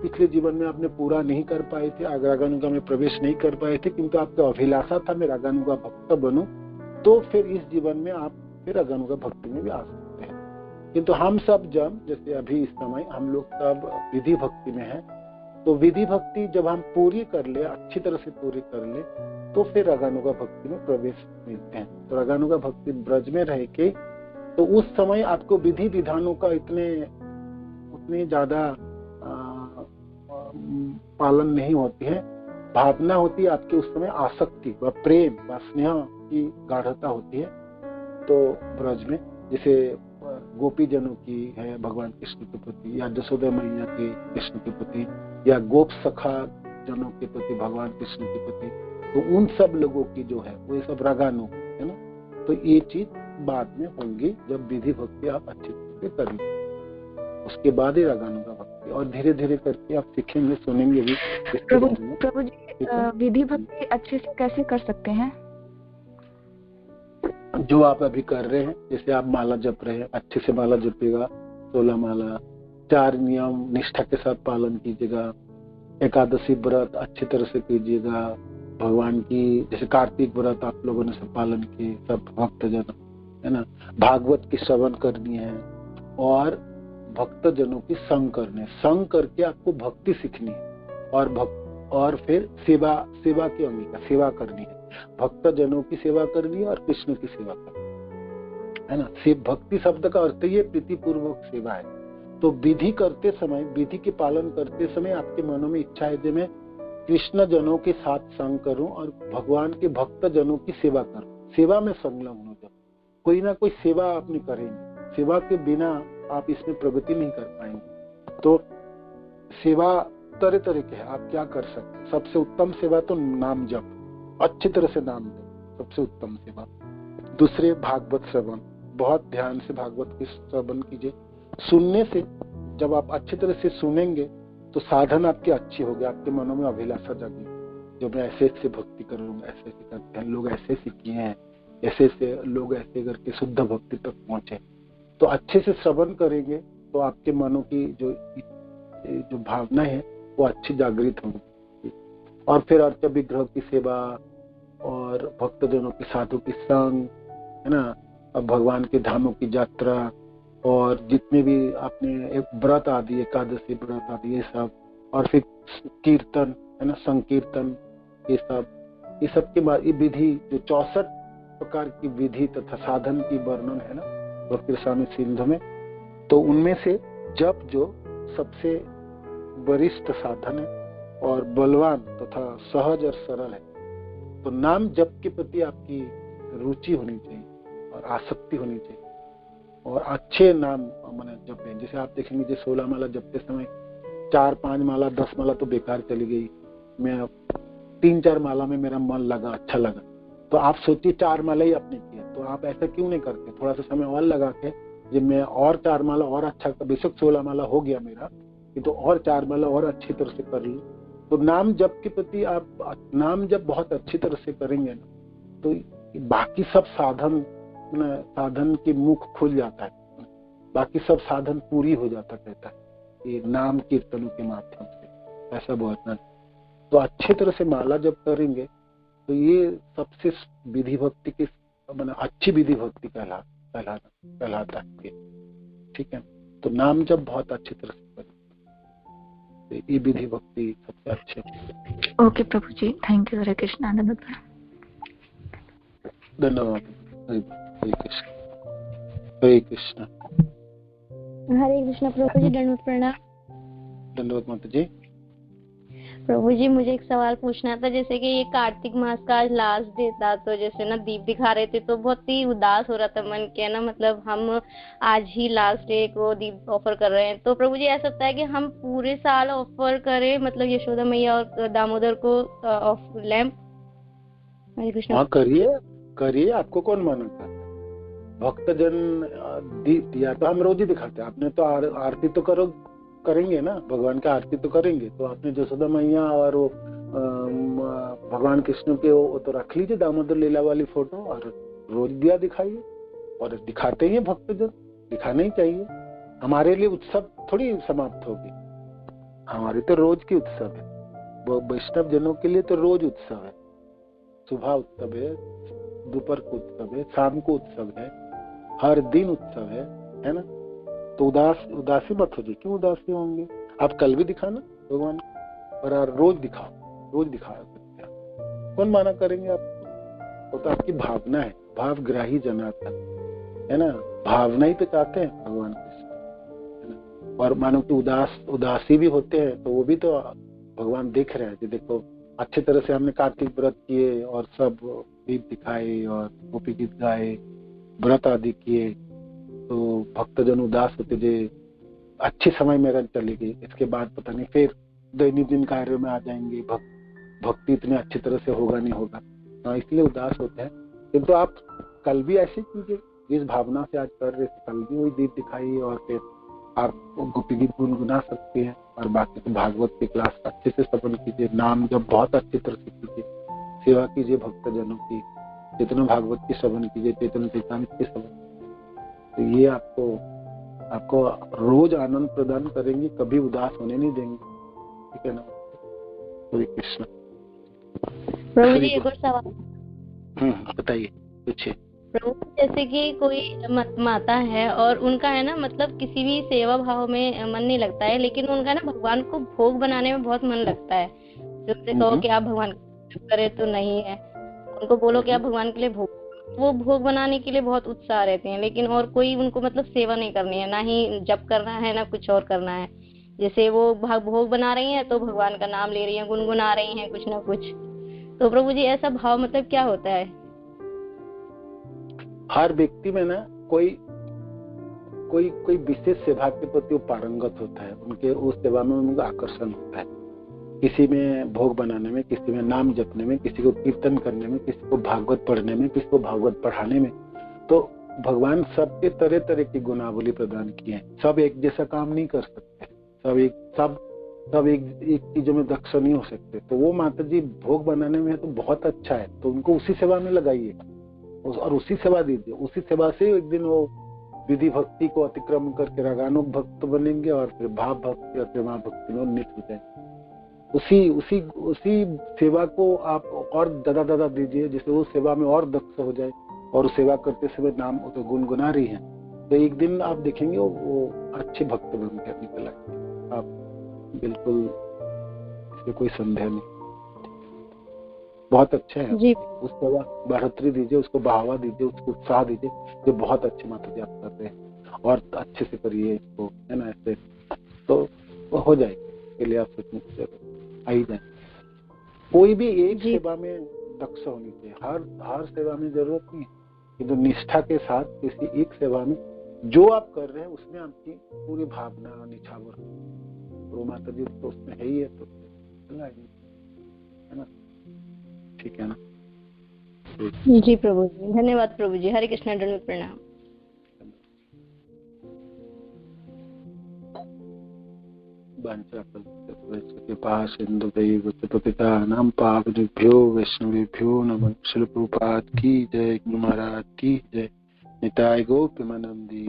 पिछले जीवन में आपने पूरा नहीं कर पाए थे, रागानुगा में प्रवेश नहीं कर पाए थे, किंतु आपका अभिलाषा था मैं रागानुगा भक्त बनूं, तो फिर इस जीवन में आप फिर रागानुगा भक्ति में भी आ सकते हैं। किंतु हम सब जैसे अभी इस समय हम लोग सब विधि भक्ति में हैं, तो विधि भक्ति जब हम पूरी कर ले, अच्छी तरह से पूरी कर ले, तो फिर रागानुगा भक्ति में प्रवेश मिलते हैं। तो रागानुगा भक्ति ब्रज में रह के, तो उस समय आपको विधि विधानों का उतनी ज्यादा पालन नहीं होती है, भावना होती है आपके उस समय, आसक्ति व प्रेम व स्नेह की गाढ़ता होती है। तो ब्रज में जैसे गोपी जनों की है भगवान कृष्ण के प्रति, या यशोदा मैया के कृष्ण के प्रति, या गोप सखा जनों के प्रति भगवान कृष्ण के प्रति, तो उन सब लोगों की जो है वो सब रागानु है ना। तो ये चीज बाद में होंगी जब विधि भक्ति आप अच्छी तरह से करेंगे, उसके बाद ही रागानुगा भक्ति, और धीरे धीरे करके आप सीखेंगे, सुनेंगे भी। प्रभु जी, विधि भक्ति अच्छे से कैसे कर सकते हैं? जो आप अभी कर रहे हैं, जैसे आप माला जप रहे हैं, अच्छे से माला जपिएगा, 16 माला, 4 नियम निष्ठा के साथ पालन कीजिएगा, एकादशी व्रत अच्छी तरह से कीजिएगा, भगवान की जैसे कार्तिक व्रत आप लोगों ने सब पालन किए, सब भक्तजन है ना, भागवत की श्रवण करनी है, और भक्तजनों की संग करने, संग करके आपको भक्ति सीखनी है, और फिर सेवा की अंगिका, सेवा करनी है, भक्तजनों की सेवा करनी है और कृष्ण की सेवा करनी है ना। भक्ति शब्द का अर्थ ये प्रीति पूर्वक सेवा है। तो विधि करते समय, विधि के पालन करते समय आपके मनों में इच्छा है कि मैं कृष्ण जनों के साथ संग करूं और भगवान के भक्त जनों की सेवा करूं, सेवा में संलग्न हो जाओ। कोई ना कोई सेवा आपने करेंगे, सेवा के बिना आप इसमें प्रगति नहीं कर पाएंगे। तो सेवा तरह तरह के है, आप क्या कर सकते। सबसे उत्तम सेवा तो नाम जप, अच्छी तरह से नाम दो, सबसे उत्तम सेवा। दूसरे भागवत श्रवण, बहुत ध्यान से भागवत की श्रवण कीजिए। सुनने से, जब आप अच्छी तरह से सुनेंगे तो साधन आपकी अच्छी होगी, आपके मनों में अभिलाषा जागेगी, जो मैं ऐसे ऐसे भक्ति करूंगा, ऐसे ऐसे करते हैं लोग, ऐसे ऐसे किए हैं, ऐसे ऐसे लोग ऐसे करके शुद्ध भक्ति तक पहुंचे। तो अच्छे से श्रवण करेंगे तो आपके मनों की जो भावना है वो अच्छी जागृत होगी। और फिर अर्च विग्रह की सेवा और भक्तजनों के साधु की संग है ना, अब भगवान के धामों की यात्रा, और जितने भी आपने एक व्रत आदि, एकादशी व्रत आदि, ये सब, और फिर कीर्तन है ना, संकीर्तन, ये सब के बाद ये विधि जो 64 प्रकार की विधि तथा साधन की वर्णन है ना भक्ति रसायन सिंधु में, तो उनमें से जप जो सबसे वरिष्ठ साधन है और बलवान तथा सहज और सरल है। तो नाम जप के प्रति आपकी रुचि होनी चाहिए और आसक्ति होनी चाहिए। और अच्छे नाम मैंने जपे। जैसे आप देखेंगे जो 16 माला जपते समय 4-5 माला 10 माला तो बेकार चली गई, मैं 3-4 माला में मेरा मन लगा, अच्छा लगा। तो आप सोचिए 4 माला ही आपने किया, तो आप ऐसा क्यों नहीं करते, थोड़ा सा समय और लगा के जब मैं और 4 माला और अच्छा, बेशक 16 माला हो गया मेरा, तो और 4 माला और अच्छी तरह से कर लूं। तो नाम जप के प्रति आप नाम जब बहुत अच्छी तरह से करेंगे ना, तो बाकी सब साधन के मुख खुल जाता है, बाकी सब साधन पूरी हो जाता कहता है ये नाम कीर्तनों के माध्यम से, ऐसा बोलना। तो अच्छी तरह से माला जब करेंगे तो ये सबसे विधि भक्ति की अच्छी विधि भक्ति कहलाता है, ठीक है। तो नाम जब बहुत अच्छी तरह से करें तो ये विधि भक्ति सबसे अच्छे। Okay Prabhu ji, thank you. Hare Krishna. धन्यवाद। हरे कृष्ण। हरे कृष्ण। हरे कृष्ण प्रभु जी, दंडवत प्रणाम। धन्यवाद माता जी। प्रभु जी मुझे एक सवाल पूछना था, जैसे कि ये कार्तिक मास का आज लास्ट डे था, तो जैसे ना दीप दिखा रहे थे तो बहुत ही उदास हो रहा था मन के ना, मतलब हम आज ही लास्ट डे को दीप ऑफर कर रहे हैं। तो प्रभु जी ऐसा लगता है कि हम पूरे साल ऑफर करें, मतलब यशोदा मैया और दामोदर को लैम्प। हरे कृष्ण। हाँ करिए, आपको कौन माना था। भक्तजन दीप दिया तो हम रोज ही दिखाते हैं। आपने तो आरती तो करेंगे ना, भगवान की आरती तो करेंगे, तो आपने यशोदा मैया और वो भगवान कृष्ण के वो तो रख लीजिए दामोदर लीला वाली फोटो, और रोज दिया दिखाइए। और दिखाते ही भक्तजन, दिखाना ही चाहिए। हमारे लिए उत्सव थोड़ी समाप्त होगी, हमारी तो रोज की उत्सव है। वो वैष्णव जनों के लिए तो रोज उत्सव है, सुबह उत्सव है, दोपहर को उत्सव है, शाम को उत्सव है, हर दिन उत्सव है ना। तो उदासी मत हो जाए, क्यों उदासी होंगे। आप कल भी दिखाना भगवान, और रोज दिखा सकते हैं, कौन माना करेंगे आप। वो तो आपकी भावना है, भावग्राही जनार्दन है ना, भावना ही तो चाहते हैं भगवान कृष्ण। और मानो कि उदासी भी होते हैं तो वो भी तो भगवान देख रहे हैं कि देखो अच्छे तरह से हमने कार्तिक व्रत किए और सब दीप दिखाए और गोपी गीत गाए, व्रत आदि किए, तो भक्तजन उदास होते जे अच्छे समय मेरा चली गई, इसके बाद पता नहीं फिर दैनंदिन कार्यों में आ जाएंगे, भक्ति इतने अच्छी तरह से होगा नहीं होगा, हाँ इसलिए उदास होते हैं। किंतु आप कल भी ऐसे कीजिए, जिस भावना से आज कर रहे थे कल भी वही दीप दिखाइए, और फिर आप गोपी गीत गुनगुना सकते हैं। और बाकी तो भागवत की क्लास अच्छे से श्रवण कीजिए, नाम जब बहुत अच्छी तरह से कीजिए, सेवा कीजिए भक्तजनों की, चेतन भागवत की श्रवण कीजिए, चेतन चैतन्य की श्रवण, तो ये आपको रोज आनंद प्रदान करेंगे, कभी उदास होने नहीं देंगे, ठीक है ना। हरे कृष्ण। प्रभु जी एक और सवाल। बताइए, पूछिए। प्रभु जैसे कि कोई माता है और उनका है ना, मतलब किसी भी सेवा भाव में मन नहीं लगता है, लेकिन उनका ना भगवान को भोग बनाने में बहुत मन लगता है। जो उनसे कहो कि आप भगवान करे तो नहीं है, उनको बोलो कि आप भगवान के लिए वो भोग बनाने के लिए बहुत उत्साह रहते हैं, लेकिन और कोई उनको मतलब सेवा नहीं करनी है, ना ही जप करना है ना कुछ और करना है। जैसे वो भोग बना रही हैं तो भगवान का नाम ले रही हैं, गुनगुना रही हैं कुछ ना कुछ। तो प्रभु जी ऐसा भाव मतलब क्या होता है। हर व्यक्ति में ना कोई विशेष सेवा के प्रति वो पारंगत होता है, उनके उस सेवा में उनका आकर्षण होता है। किसी में भोग बनाने में, किसी में नाम जपने में, किसी को कीर्तन करने में, किसी को भागवत पढ़ने में, किसी को भागवत पढ़ाने में। तो भगवान सबके तरह तरह की गुणावली प्रदान किए हैं। सब एक जैसा काम नहीं कर सकते, सब एक चीजों में दक्ष नहीं हो सकते। तो वो माता जी भोग बनाने में तो बहुत अच्छा है, तो उनको उसी सेवा में लगाइए और उसी सेवा दीजिए। उसी सेवा से एक दिन वो विधि भक्ति को अतिक्रम करके रागानुग भक्त बनेंगे, और फिर भाव भक्ति और प्रेमा भक्ति में उन्नीत हो जाएंगे। उसी सेवा को आप और दादा दीजिए, जिससे वो सेवा में और दक्ष हो जाए, और सेवा करते समय नाम तो गुनगुना रही है, तो एक दिन आप देखेंगे वो अच्छे भक्त बन के निकल आएंगे। आप बिल्कुल इसमें कोई संदेह नहीं, बहुत अच्छे हैं जी। उस सेवा बढ़ोतरी दीजिए, उसको बढ़ावा दीजिए, उसको उत्साह दीजिए, जो बहुत अच्छे माता जी आप कर रहे हैं, और अच्छे से करिए इसको, है ना। ऐसे तो हो जाएगा, के लिए आप सोचने की जरूरत आई जाए। कोई भी एक सेवा में दक्ष होनी चाहिए, हर सेवा में जरूरत नहीं है, किंतु निष्ठा के साथ किसी एक सेवा में जो आप कर रहे हैं उसमें आपकी पूरी भावना निछावर तो माता जी तो उसमें है ही है, तो चला है ना, ठीक है ना। जी प्रभु जी, धन्यवाद प्रभु जी। हरे कृष्णा, दंडवत प्रणाम। कृपा सिंधुदैव पतितानां पावनेभ्यो वैष्णवेभ्यो नमः। श्रील प्रभुपाद की जय, गुरु महाराज की जय। निताय गौर प्रेमानंदी।